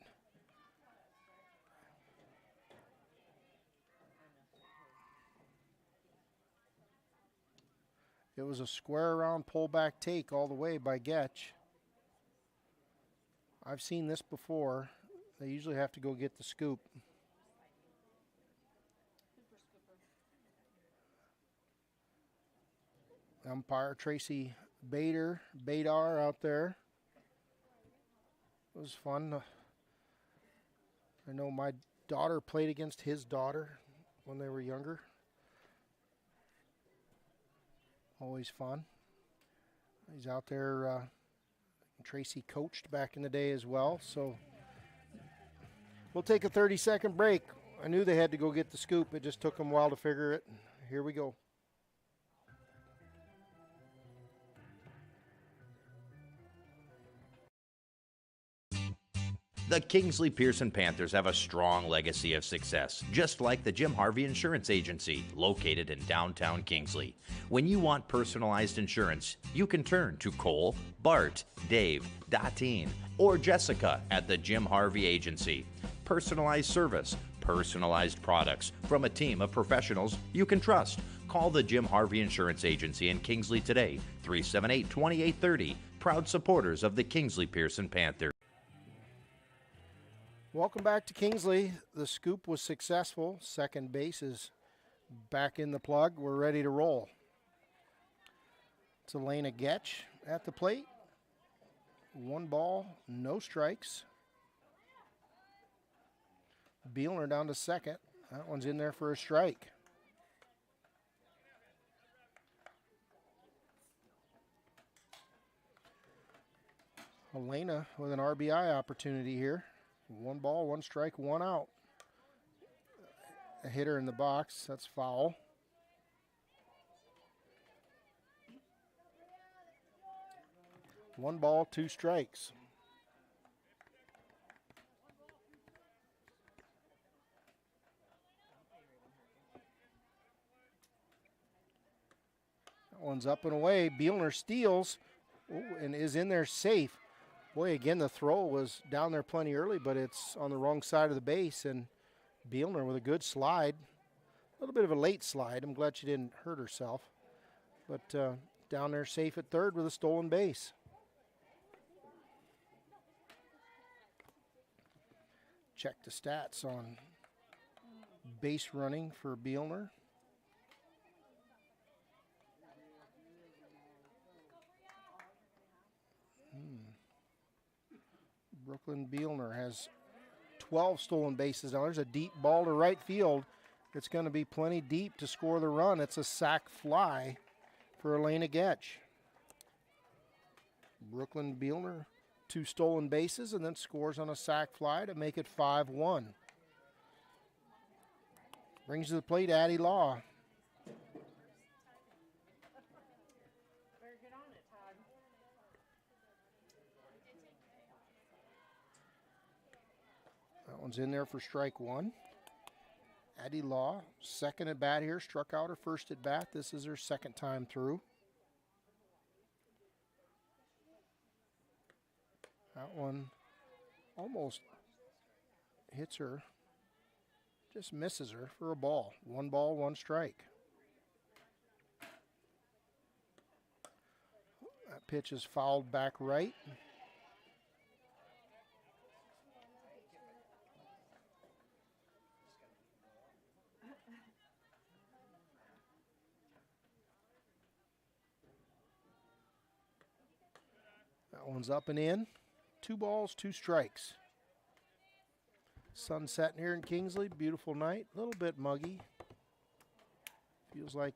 It was a square around pullback take all the way by Getch. I've seen this before. They usually have to go get the scoop. Umpire Tracy Badar out there. It was fun. I know my daughter played against his daughter when they were younger. Always fun. He's out there Tracy coached back in the day as well. So we'll take a 30-second break. I knew they had to go get the scoop. It just took them a while to figure it. Here we go. The Kingsley-Pierson Panthers have a strong legacy of success, just like the Jim Harvey Insurance Agency, located in downtown Kingsley. When you want personalized insurance, you can turn to Cole, Bart, Dave, Datine, or Jessica at the Jim Harvey Agency. Personalized service, personalized products from a team of professionals you can trust. Call the Jim Harvey Insurance Agency in Kingsley today, 378-2830, proud supporters of the Kingsley-Pierson Panthers. Welcome back to Kingsley. The scoop was successful. Second base is back in the plug. We're ready to roll. It's Elena Getch at the plate. 1 ball, no strikes. Bielner down to second. That one's in there for a strike. Elena with an RBI opportunity here. 1 ball, 1 strike, 1 out. A hitter in the box. That's foul. One ball, 2 strikes. That one's up and away. Bielner steals and is in there safe. Boy, again, the throw was down there plenty early, but it's on the wrong side of the base, and Bielner with a good slide. A little bit of a late slide. I'm glad she didn't hurt herself. But down there safe at third with a stolen base. Check the stats on base running for Bielner. Brooklyn Bielner has 12 stolen bases. Now there's a deep ball to right field. It's going to be plenty deep to score the run. It's a sac fly for Elena Getch. Brooklyn Bielner, 2 stolen bases, and then scores on a sac fly to make it 5-1. Brings to the plate Addie Law. That one's in there for strike 1. Addie Law, second at bat here, struck out her first at bat. This is her second time through. That one almost hits her, just misses her for a ball. 1 ball, 1 strike. That pitch is fouled back right. That one's up and in. 2 balls, 2 strikes. Sun setting here in Kingsley. Beautiful night. A little bit muggy. Feels like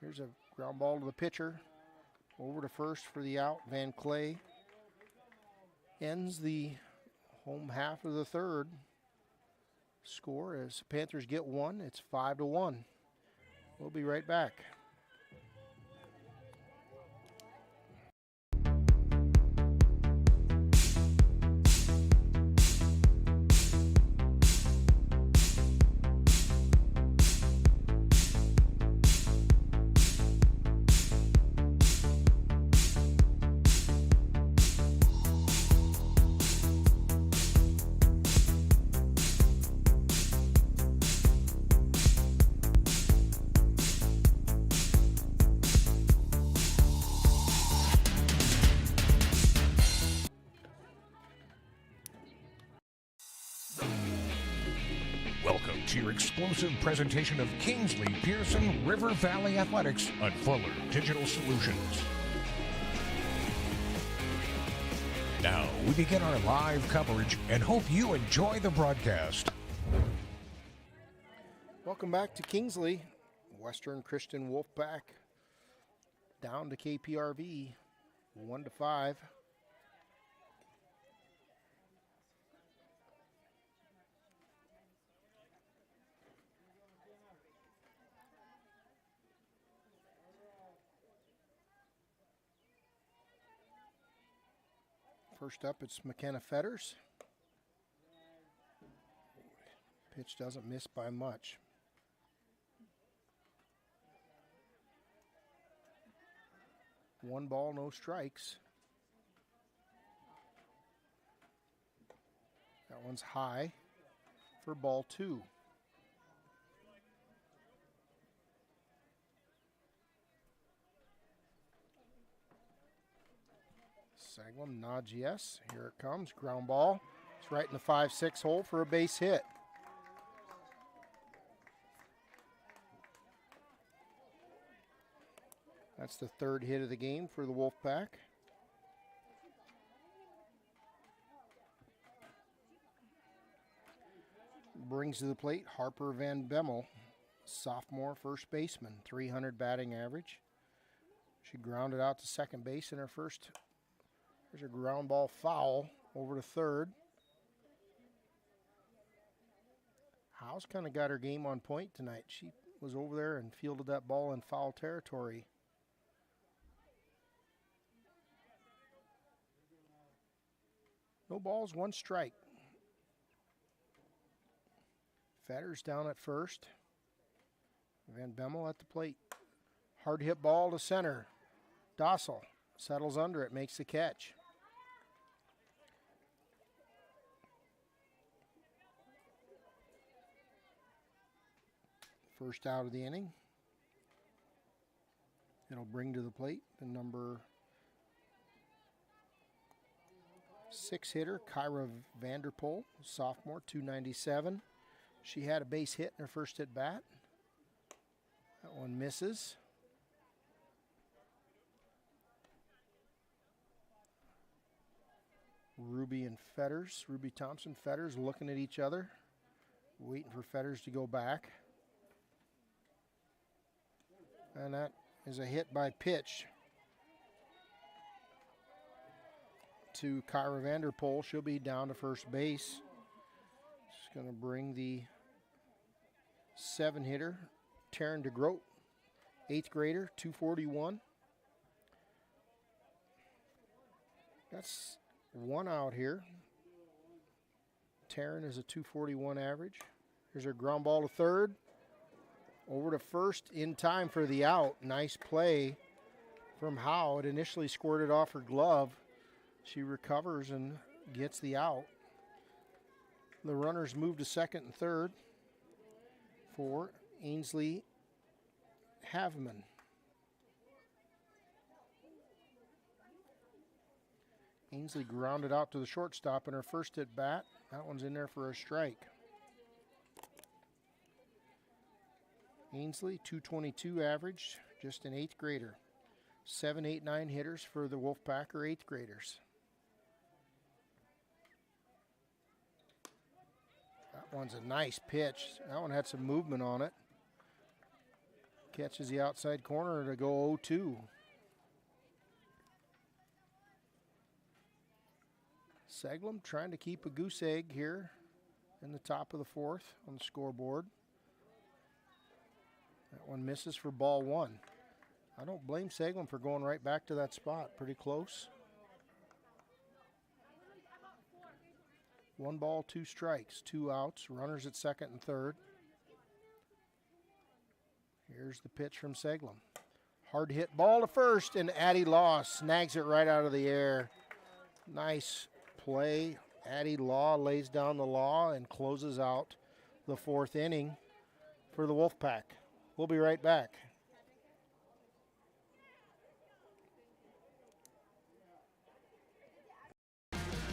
here's a ground ball to the pitcher. Over to first for the out. Van Clay ends the home half of the third. Score as Panthers get 1. It's 5-1. We'll be right back. Welcome to your exclusive presentation of Kingsley-Pierson River Valley Athletics on Fuller Digital Solutions. Now we begin our live coverage and hope you enjoy the broadcast. Welcome back to Kingsley. Western Christian Wolfpack down to KPRV. 1-5. First up, it's McKenna Fetters. Pitch doesn't miss by much. One ball, no strikes. That one's high for ball 2. Seglum nods yes. Here it comes. Ground ball. It's right in the 5-6 hole for a base hit. That's the third hit of the game for the Wolfpack. Brings to the plate Harper Van Bemmel, sophomore first baseman, 300 batting average. She grounded out to second base in her first. There's a ground ball foul over to third. Howe's kind of got her game on point tonight. She was over there and fielded that ball in foul territory. No balls, one strike. Fetters down at first. Van Bemmel at the plate. Hard hit ball to center. Dossel settles under it, makes the catch. First out of the inning. It'll bring to the plate the number 6 hitter, Kyra Vanderpool, sophomore, 297. She had a base hit in her first at bat. That one misses. Ruby Thompson Fetters looking at each other, waiting for Fetters to go back. And that is a hit by pitch to Kyra Vanderpool. She'll be down to first base. She's going to bring the 7-hitter, Taryn DeGroat, 8th grader, 241. That's one out here. Taryn is a 241 average. Here's her ground ball to third. Over to first in time for the out. Nice play from Howe. It initially squirted off her glove. She recovers and gets the out. The runners move to second and third for Ainsley Haveman. Ainsley grounded out to the shortstop in her first at bat. That one's in there for a strike. Ainsley, 222 average, just an 8th grader. 7, 8, 9 hitters for the Wolfpack are 8th graders. That one's a nice pitch. That one had some movement on it. Catches the outside corner to go 0-2. Seglum trying to keep a goose egg here in the top of the 4th on the scoreboard. That one misses for ball 1. I don't blame Seglum for going right back to that spot. Pretty close. 1 ball, 2 strikes, 2 outs. Runners at second and third. Here's the pitch from Seglum. Hard hit ball to first, and Addie Law snags it right out of the air. Nice play. Addie Law lays down the law and closes out the 4th inning for the Wolfpack. We'll be right back.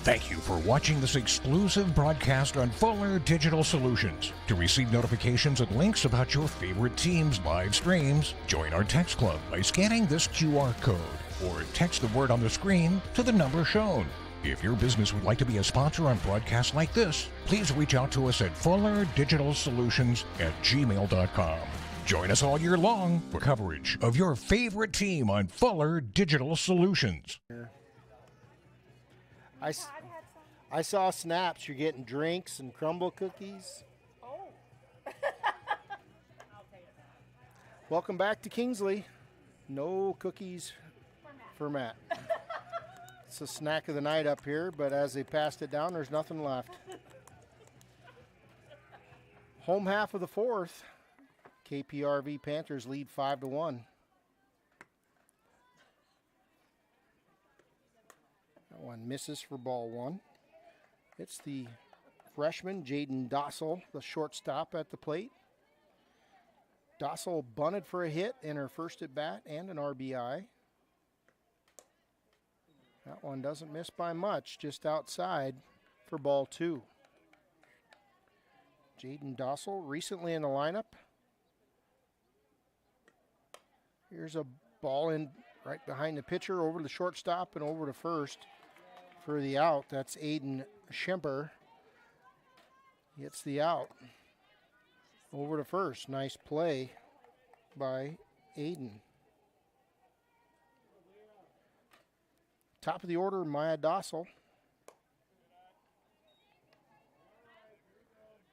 Thank you for watching this exclusive broadcast on Fuller Digital Solutions. To receive notifications and links about your favorite team's live streams, join our text club by scanning this QR code or text the word on the screen to the number shown. If your business would like to be a sponsor on broadcasts like this, please reach out to us at fullerdigitalsolutions@gmail.com. Join us all year long for coverage of your favorite team on Fuller Digital Solutions. I saw snaps. You're getting drinks and crumble cookies. Oh. Welcome back to Kingsley. No cookies for Matt. It's a snack of the night up here, but as they passed it down, there's nothing left. Home half of the fourth. KPRV Panthers lead 5-1. That one misses for ball one. It's the freshman, Jaden Dossel, the shortstop at the plate. Dossel bunted for a hit in her first at bat and an RBI. That one doesn't miss by much, just outside for ball two. Jaden Dossel recently in the lineup. Here's a ball in right behind the pitcher, over the shortstop and over to first for the out. That's Aiden Schemper. Gets the out. Over to first. Nice play by Aiden. Top of the order, Maya Dossel.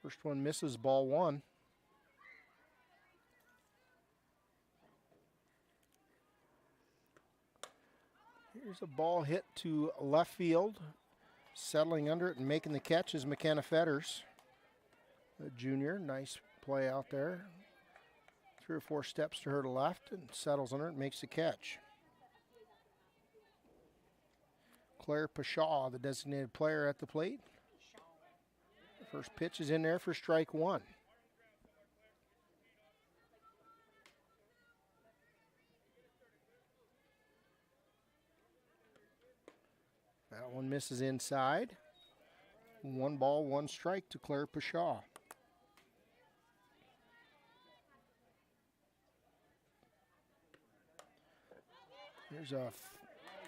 First one misses, ball one. Here's a ball hit to left field. Settling under it and making the catch is McKenna Fetters, a junior. Nice play out there. 3 or 4 steps to her to left and settles under it and makes the catch. Claire Pashaw, the designated player at the plate. First pitch is in there for strike one. That one misses inside. 1 ball, 1 strike to Claire Pashaw. There's a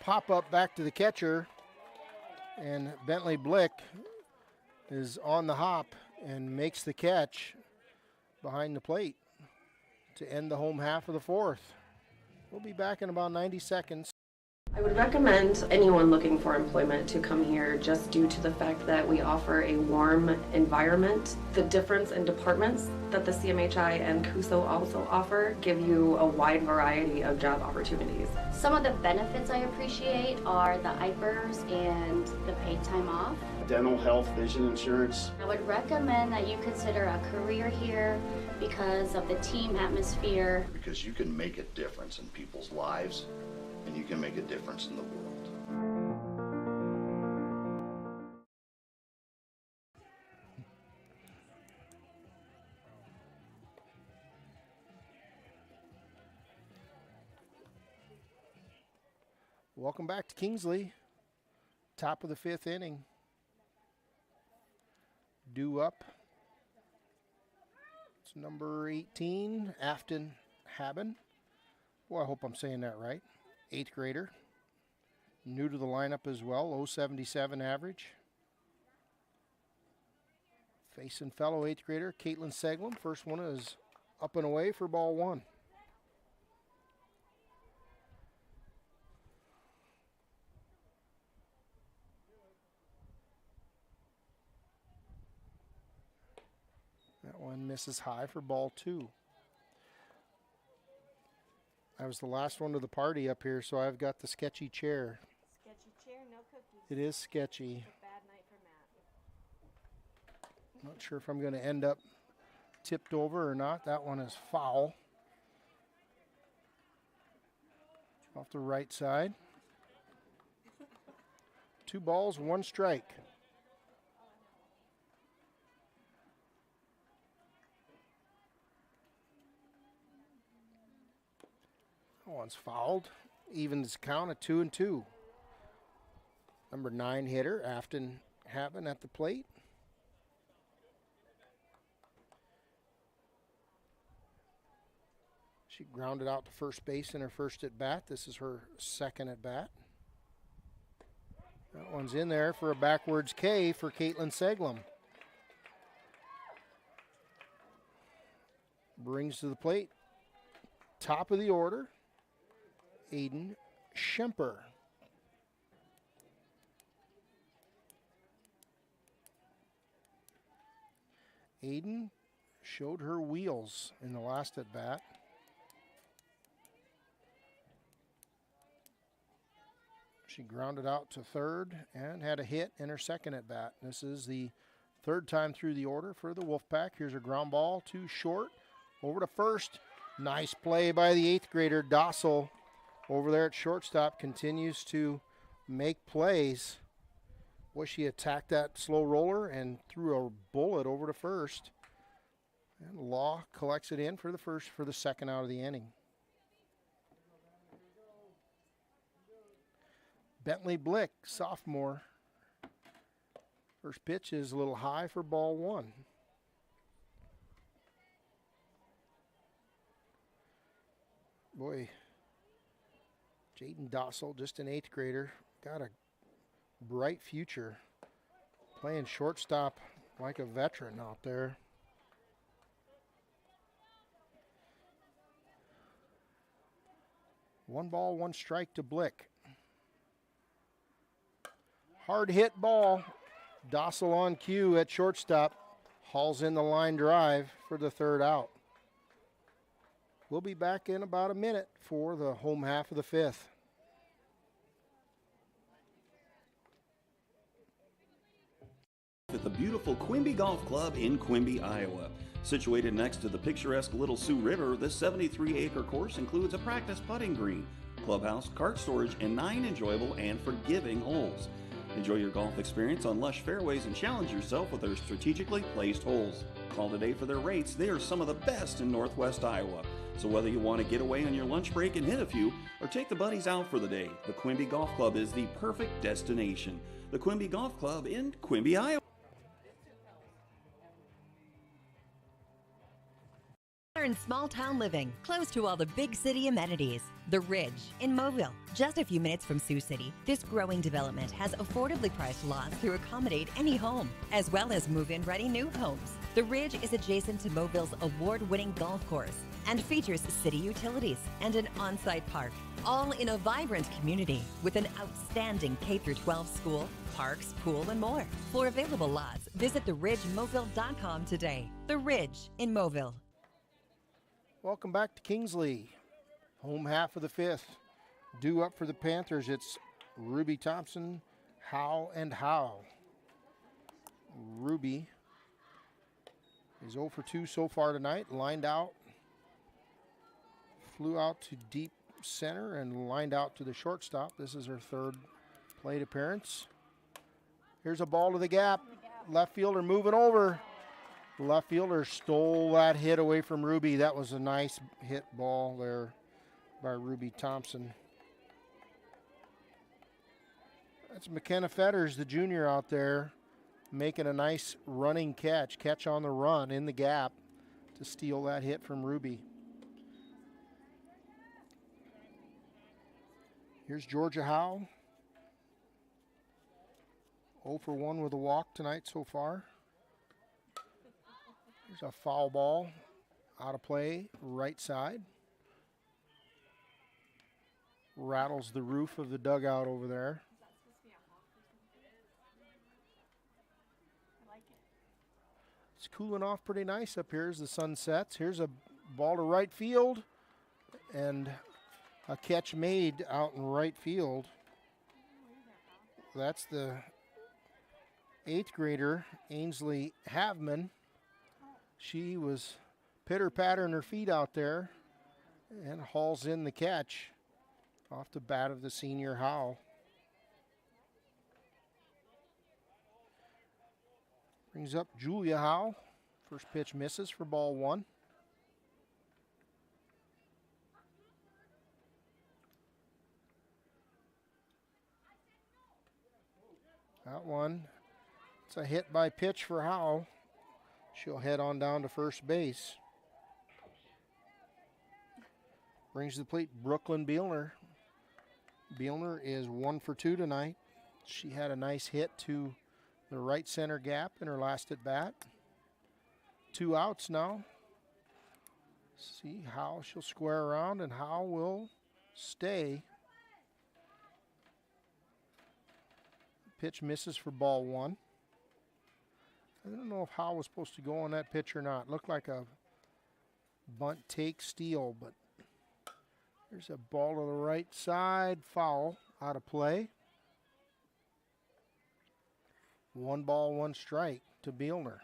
pop-up back to the catcher, and Bentley Blick is on the hop and makes the catch behind the plate to end the home half of the fourth. We'll be back in about 90 seconds. I would recommend anyone looking for employment to come here just due to the fact that we offer a warm environment. The difference in departments that the CMHI and CUSO also offer give you a wide variety of job opportunities. Some of the benefits I appreciate are the IPERS and the paid time off. Dental, health, vision insurance. I would recommend that you consider a career here because of the team atmosphere. Because you can make a difference in people's lives, and you can make a difference in the world. Welcome back to Kingsley. Top of the 5th inning. Due up. It's number 18, Afton Haben. Well, I hope I'm saying that right. 8th grader. New to the lineup as well, 0.77 average. Facing fellow 8th grader, Caitlin Seglin. First one is up and away for ball one. That one misses high for ball two. I was the last one to the party up here, so I've got the sketchy chair. Sketchy chair, no cookies. It is sketchy. Bad night for Matt. Not sure if I'm going to end up tipped over or not. That one is foul. Off the right side. 2 balls, 1 strike. That one's fouled. Evens count at 2-2. Number 9 hitter, Afton Haben at the plate. She grounded out to first base in her first at bat. This is her second at bat. That one's in there for a backwards K for Caitlin Seglin. Brings to the plate, top of the order, Aiden Schemper. Aiden showed her wheels in the last at bat. She grounded out to third and had a hit in her second at bat. This is the third time through the order for the Wolfpack. Here's a ground ball to short, over to first. Nice play by the 8th grader, Dossel, over there at shortstop, continues to make plays. Boy, she attacked that slow roller and threw a bullet over to first. And Law collects it in for the second out of the inning. Bentley Blick, sophomore. First pitch is a little high for ball 1. Boy, Jaden Dossel, just an 8th grader, got a bright future. Playing shortstop like a veteran out there. One ball, one strike to Blick. Hard hit ball. Dossel on cue at shortstop. Hauls in the line drive for the third out. We'll be back in about a minute for the home half of the 5th. At the beautiful Quimby Golf Club in Quimby, Iowa. Situated next to the picturesque Little Sioux River, this 73-acre course includes a practice putting green, clubhouse, cart storage, and 9 enjoyable and forgiving holes. Enjoy your golf experience on lush fairways and challenge yourself with their strategically placed holes. Call today for their rates. They are some of the best in Northwest Iowa. So whether you want to get away on your lunch break and hit a few, or take the buddies out for the day, the Quimby Golf Club is the perfect destination. The Quimby Golf Club in Quimby, Iowa. Modern small-town living, close to all the big city amenities. The Ridge in Mobile. Just a few minutes from Sioux City, this growing development has affordably priced lots to accommodate any home, as well as move-in ready new homes. The Ridge is adjacent to Mobille's award-winning golf course and features city utilities and an on-site park, all in a vibrant community with an outstanding K-12 school, parks, pool, and more. For available lots, visit theridgemobile.com today. The Ridge in Mobile. Welcome back to Kingsley. Home half of the 5th. Due up for the Panthers, it's Ruby Thompson, Howe, and Howe. Ruby is 0 for 2 so far tonight. Lined out, flew out to deep center and lined out to the shortstop. This is her third plate appearance. Here's a ball to the gap. Left fielder moving over. Left fielder stole that hit away from Ruby. That was a nice hit ball there by Ruby Thompson. That's McKenna Fetters, the junior out there, making a nice running catch on the run in the gap to steal that hit from Ruby. Here's Georgia Howe. 0 for 1 with a walk tonight so far. There's a foul ball out of play, right side. Rattles the roof of the dugout over there. It's cooling off pretty nice up here as the sun sets. Here's a ball to right field and a catch made out in right field. That's the 8th grader, Ainsley Havman. She was pitter-pattering her feet out there and hauls in the catch off the bat of the senior Howe. Brings up Julia Howe. First pitch misses for ball 1. That one, it's a hit by pitch for Howe. She'll head on down to first base. Brings to the plate Brooklyn Bielner. Bielner is 1 for 2 tonight. She had a nice hit to the right center gap in her last at bat. 2 outs now. See how she'll square around and how will stay. Pitch misses for ball one. I don't know if Howe was supposed to go on that pitch or not. Looked like a bunt take steal, but there's a ball to the right side. Foul, out of play. 1 ball, 1 strike to Bielner.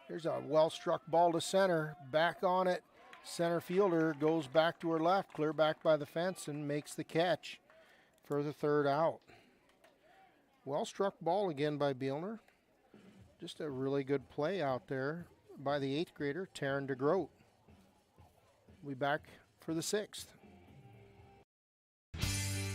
There's a well-struck ball to center. Back on it. Center fielder goes back to her left, clear back by the fence, and makes the catch for the third out. Well-struck ball again by Bielner. Just a really good play out there by the 8th grader, Taryn DeGroat. We'll be back for the 6th.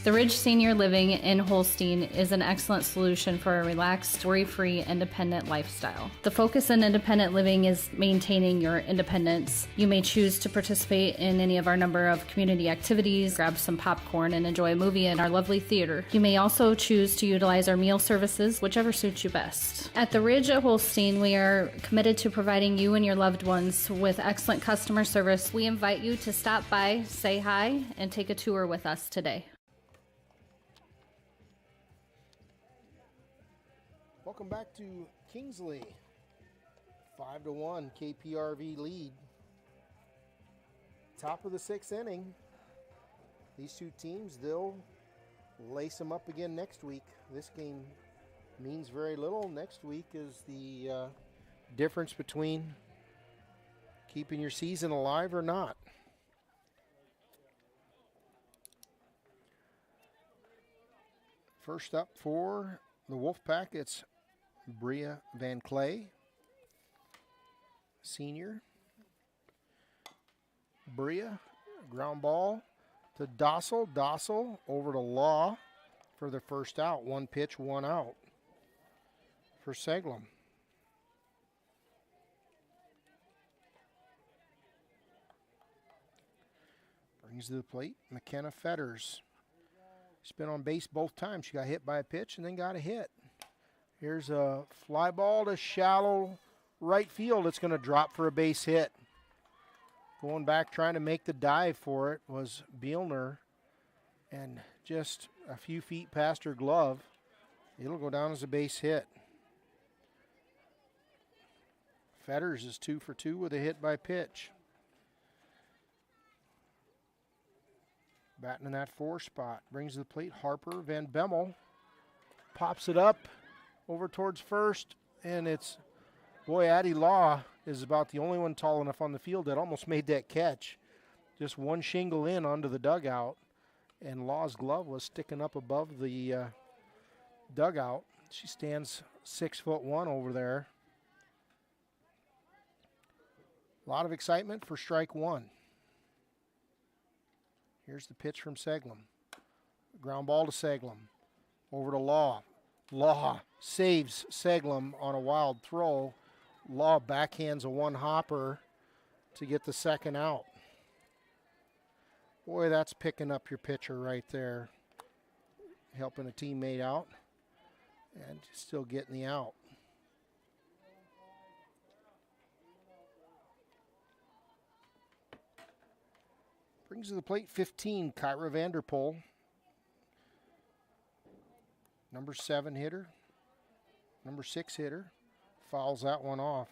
The Ridge Senior Living in Holstein is an excellent solution for a relaxed, worry-free, independent lifestyle. The focus in independent living is maintaining your independence. You may choose to participate in any of our number of community activities, grab some popcorn, and enjoy a movie in our lovely theater. You may also choose to utilize our meal services, whichever suits you best. At the Ridge at Holstein, we are committed to providing you and your loved ones with excellent customer service. We invite you to stop by, say hi, and take a tour with us today. Welcome back to Kingsley. 5-1 KPRV lead. Top of the 6th inning. These two teams, they'll lace them up again next week. This game means very little. Next week is the difference between keeping your season alive or not. First up for the Wolfpack, it's Bria Van Clay, senior. Bria, ground ball to Dossel. Dossel over to Law for the first out. 1 pitch, 1 out for Seglem. Brings to the plate McKenna Fetters. She's been on base both times. She got hit by a pitch and then got a hit. Here's a fly ball to shallow right field. It's going to drop for a base hit. Going back trying to make the dive for it was Bielner. And just a few feet past her glove, it'll go down as a base hit. Fetters is 2 for 2 with a hit by pitch. Batting in that 4 spot. Brings to the plate Harper. Van Bemmel pops it up over towards first. And it's, boy, Addie Law is about the only one tall enough on the field that almost made that catch. Just 1 shingle in onto the dugout. And Law's glove was sticking up above the dugout. She stands 6'1" over there. A lot of excitement for strike 1. Here's the pitch from Seglem. Ground ball to Seglem. Over to Law. Law saves Seglem on a wild throw. Law backhands a 1-hopper to get the second out. Boy, that's picking up your pitcher right there. Helping a teammate out. And still getting the out. Brings to the plate 15, Kyra Vanderpool. Number 7 hitter. Number 6 hitter. Fouls that one off.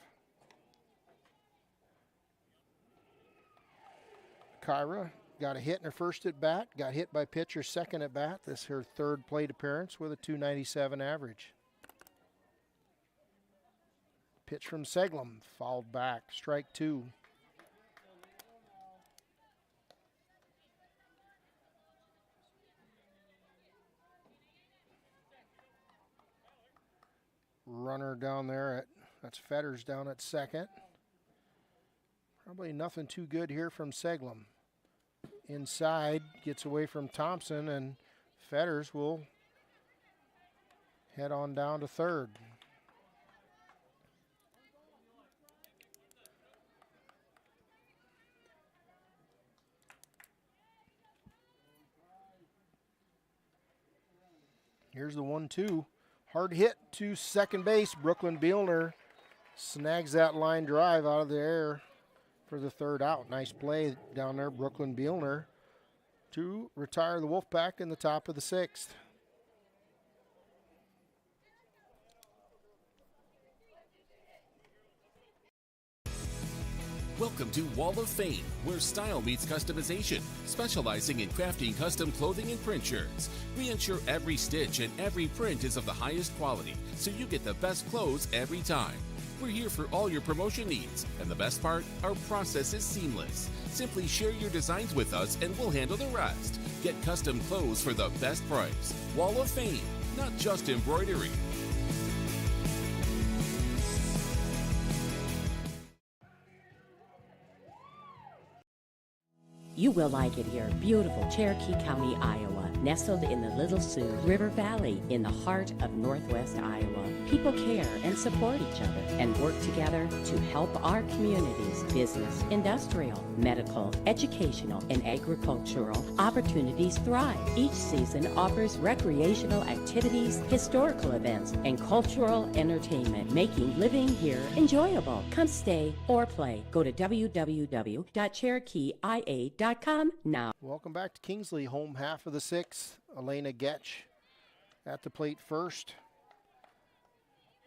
Kyra got a hit in her first at bat. Got hit by pitcher second at bat. This is her 3rd plate appearance with a .297 average. Pitch from Seglem. Fouled back. Strike 2. Runner down there that's Fetters down at second. Probably nothing too good here from Seglem. Inside, gets away from Thompson, and Fetters will head on down to third. Here's the 1-2. Hard hit to second base. Brooklyn Bielner snags that line drive out of the air for the third out. Nice play down there, Brooklyn Bielner, to retire the Wolfpack in the top of the 6th. Welcome to Wall of Fame, where style meets customization, specializing in crafting custom clothing and print shirts. We ensure every stitch and every print is of the highest quality, so you get the best clothes every time. We're here for all your promotion needs, and the best part, our process is seamless. Simply share your designs with us and we'll handle the rest. Get custom clothes for the best price. Wall of Fame, not just embroidery. You will like it here. Beautiful Cherokee County, Iowa, nestled in the Little Sioux River Valley in the heart of Northwest Iowa. People care and support each other and work together to help our communities, business, industrial, medical, educational, and agricultural opportunities thrive. Each season offers recreational activities, historical events, and cultural entertainment, making living here enjoyable. Come stay or play. Go to www.cherokeeia.com now. Welcome back to Kingsley, home half of the 6th. Elena Getch at the plate first.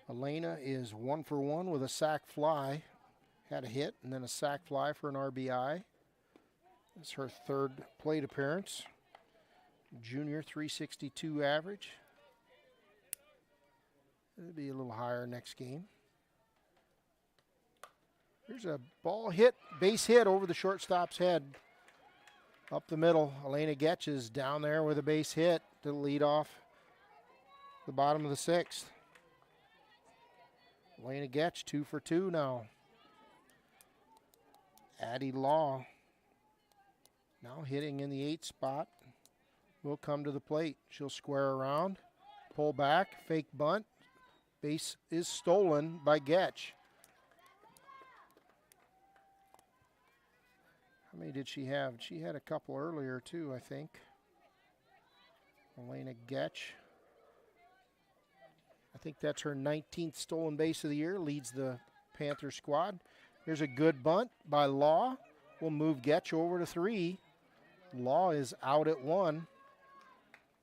Elena is 1 for 1 with a sac fly. Had a hit and then a sac fly for an RBI. It's her third plate appearance. Junior 362 average. It'll be a little higher next game. Here's a ball hit, base hit over the shortstop's head. Up the middle, Elena Getch is down there with a base hit to lead off the bottom of the 6th. Elena Getch 2 for 2 now. Addie Law now hitting in the 8th spot. Will come to the plate. She'll square around, pull back, fake bunt. Base is stolen by Getch. How many did she have? She had a couple earlier too, I think. Elena Getch. I think that's her 19th stolen base of the year, leads the Panther squad. Here's a good bunt by Law. We'll move Getch over to 3. Law is out at 1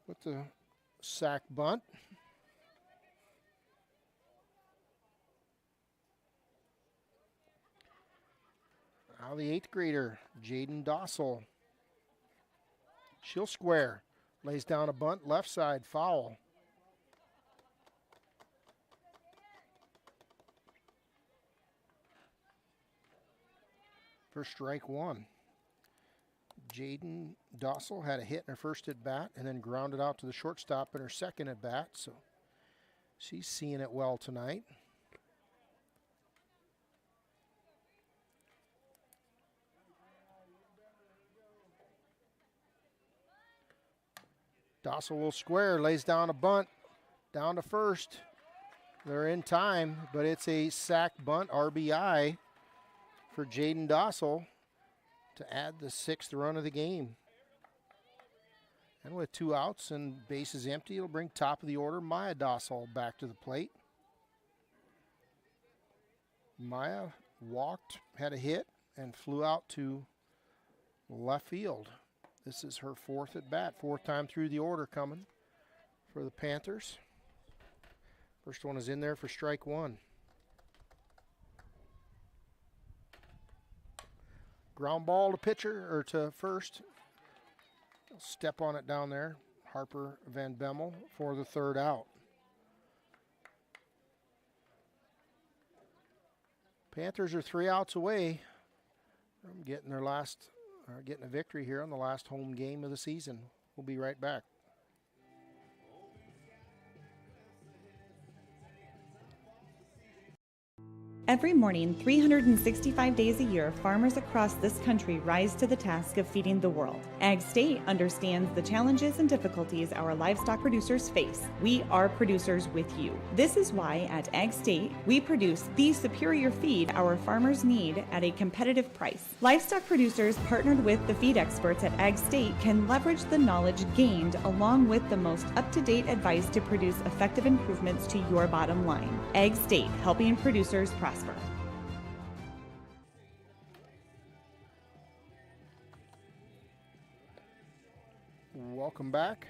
with the sac bunt. Now the 8th grader, Jaden Dossel. She'll square. Lays down a bunt, left side, foul. For strike 1. Jaden Dossel had a hit in her first at bat and then grounded out to the shortstop in her second at bat, so she's seeing it well tonight. Dossel will square, lays down a bunt, down to first. They're in time, but it's a sac bunt RBI for Jaden Dossel to add the 6th run of the game. And with 2 outs and bases empty, it'll bring top of the order Maya Dossel back to the plate. Maya walked, had a hit, and flew out to left field. This is her 4th at bat, 4th time through the order coming for the Panthers. First one is in there for strike 1. Ground ball to pitcher, or to first. Step on it down there. Harper Van Bemmel for the 3rd out. Panthers are 3 outs away from getting their last, getting a victory here on the last home game of the season. We'll be right back. Every morning, 365 days a year, farmers across this country rise to the task of feeding the world. Ag State understands the challenges and difficulties our livestock producers face. We are producers with you. This is why at Ag State, we produce the superior feed our farmers need at a competitive price. Livestock producers partnered with the feed experts at Ag State can leverage the knowledge gained along with the most up-to-date advice to produce effective improvements to your bottom line. Ag State, helping producers prosper. Welcome back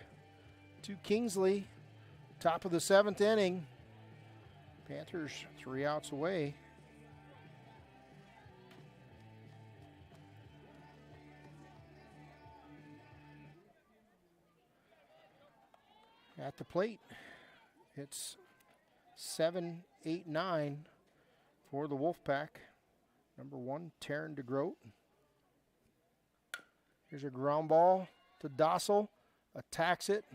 to Kingsley. Top of the 7th inning. Panthers 3 outs away. At the plate, it's 7-8-9 for the Wolfpack. Number 1, Taryn DeGroat. Here's a ground ball to Dossel. Attacks it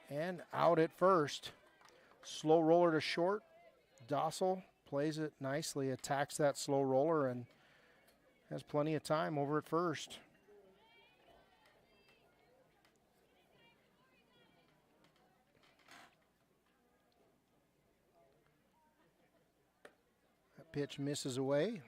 and out at first. Slow roller to short. Dossel plays it nicely, attacks that slow roller and has plenty of time over at first. That pitch misses away.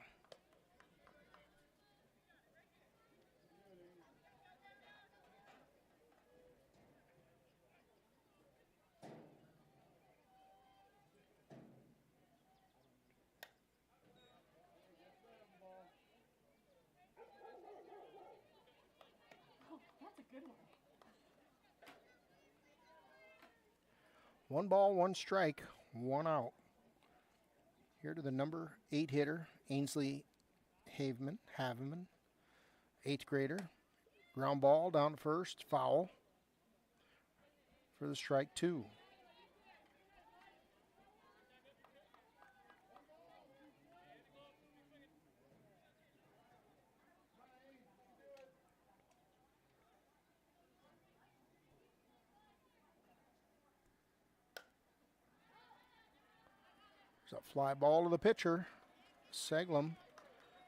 One ball, one strike, one out. Here to the number 8 hitter, Ainsley Haveman, 8th grader. Ground ball down to first, foul for the strike 2. A fly ball to the pitcher. Seglum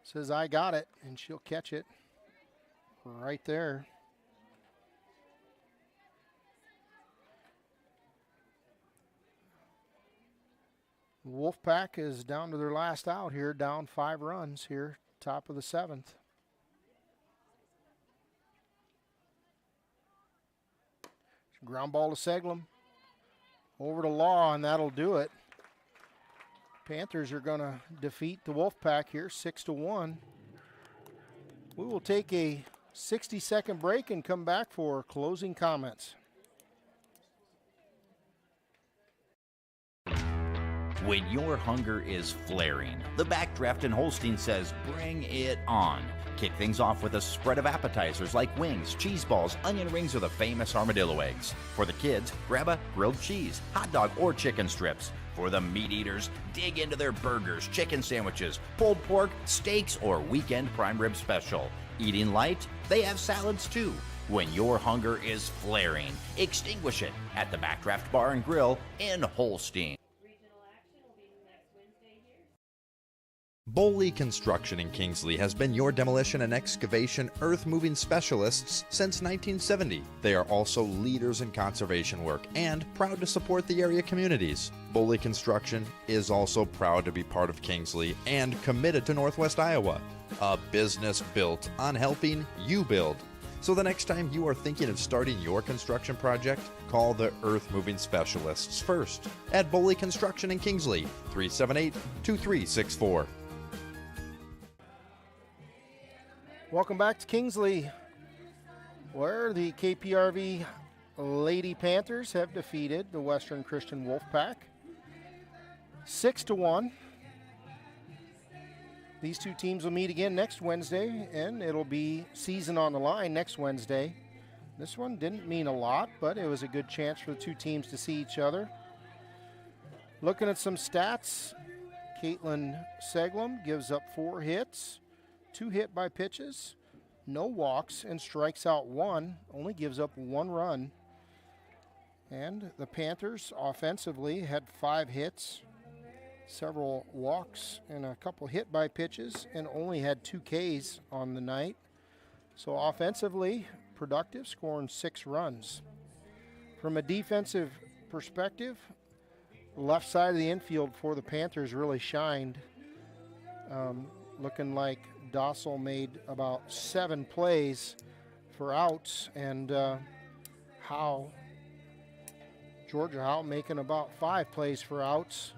says, I got it, and she'll catch it right there. Wolfpack is down to their last out here, down 5 runs here, top of the 7th. Ground ball to Seglum. Over to Law, and that'll do it. Panthers are going to defeat the Wolfpack here, 6-1. We will take a 60-second break and come back for closing comments. When your hunger is flaring, the Backdraft in Holstein says, bring it on. Kick things off with a spread of appetizers like wings, cheese balls, onion rings, or the famous armadillo eggs. For the kids, grab a grilled cheese, hot dog, or chicken strips. For the meat eaters, dig into their burgers, chicken sandwiches, pulled pork, steaks, or weekend prime rib special. Eating light? They have salads too. When your hunger is flaring, extinguish it at the Backdraft Bar and Grill in Holstein. Boley Construction in Kingsley has been your demolition and excavation earth-moving specialists since 1970. They are also leaders in conservation work and proud to support the area communities. Boley Construction is also proud to be part of Kingsley and committed to Northwest Iowa. A business built on helping you build. So the next time you are thinking of starting your construction project, call the earth-moving specialists first at Boley Construction in Kingsley, 378-2364. Welcome back to Kingsley, where the KPRV Lady Panthers have defeated the Western Christian Wolfpack 6-1. These two teams will meet again next Wednesday, and it'll be season on the line next Wednesday. This one didn't mean a lot, but it was a good chance for the two teams to see each other. Looking at some stats, Caitlin Seglum gives up 4 hits. 2 hit by pitches, no walks, and strikes out 1, only gives up 1 run. And the Panthers offensively had 5 hits, several walks and a couple hit by pitches, and only had 2 Ks on the night. So offensively productive, scoring 6 runs. From a defensive perspective, left side of the infield for the Panthers really shined. Looking like Dossel made about 7 plays for outs, and Georgia Howe making about 5 plays for outs.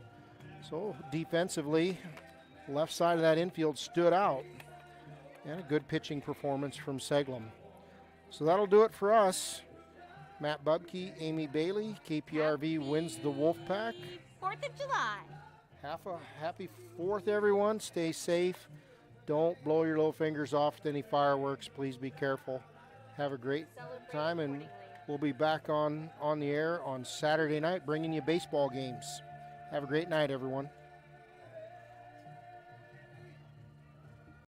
So defensively, left side of that infield stood out, and a good pitching performance from Seglem. So that'll do it for us. Matt Bubke, Amy Bailey, KPRV wins the Wolfpack. 4th of July. Happy 4th, everyone. Stay safe. Don't blow your little fingers off with any fireworks. Please be careful. Have a great time, and we'll be back on the air on Saturday night bringing you baseball games. Have a great night, everyone.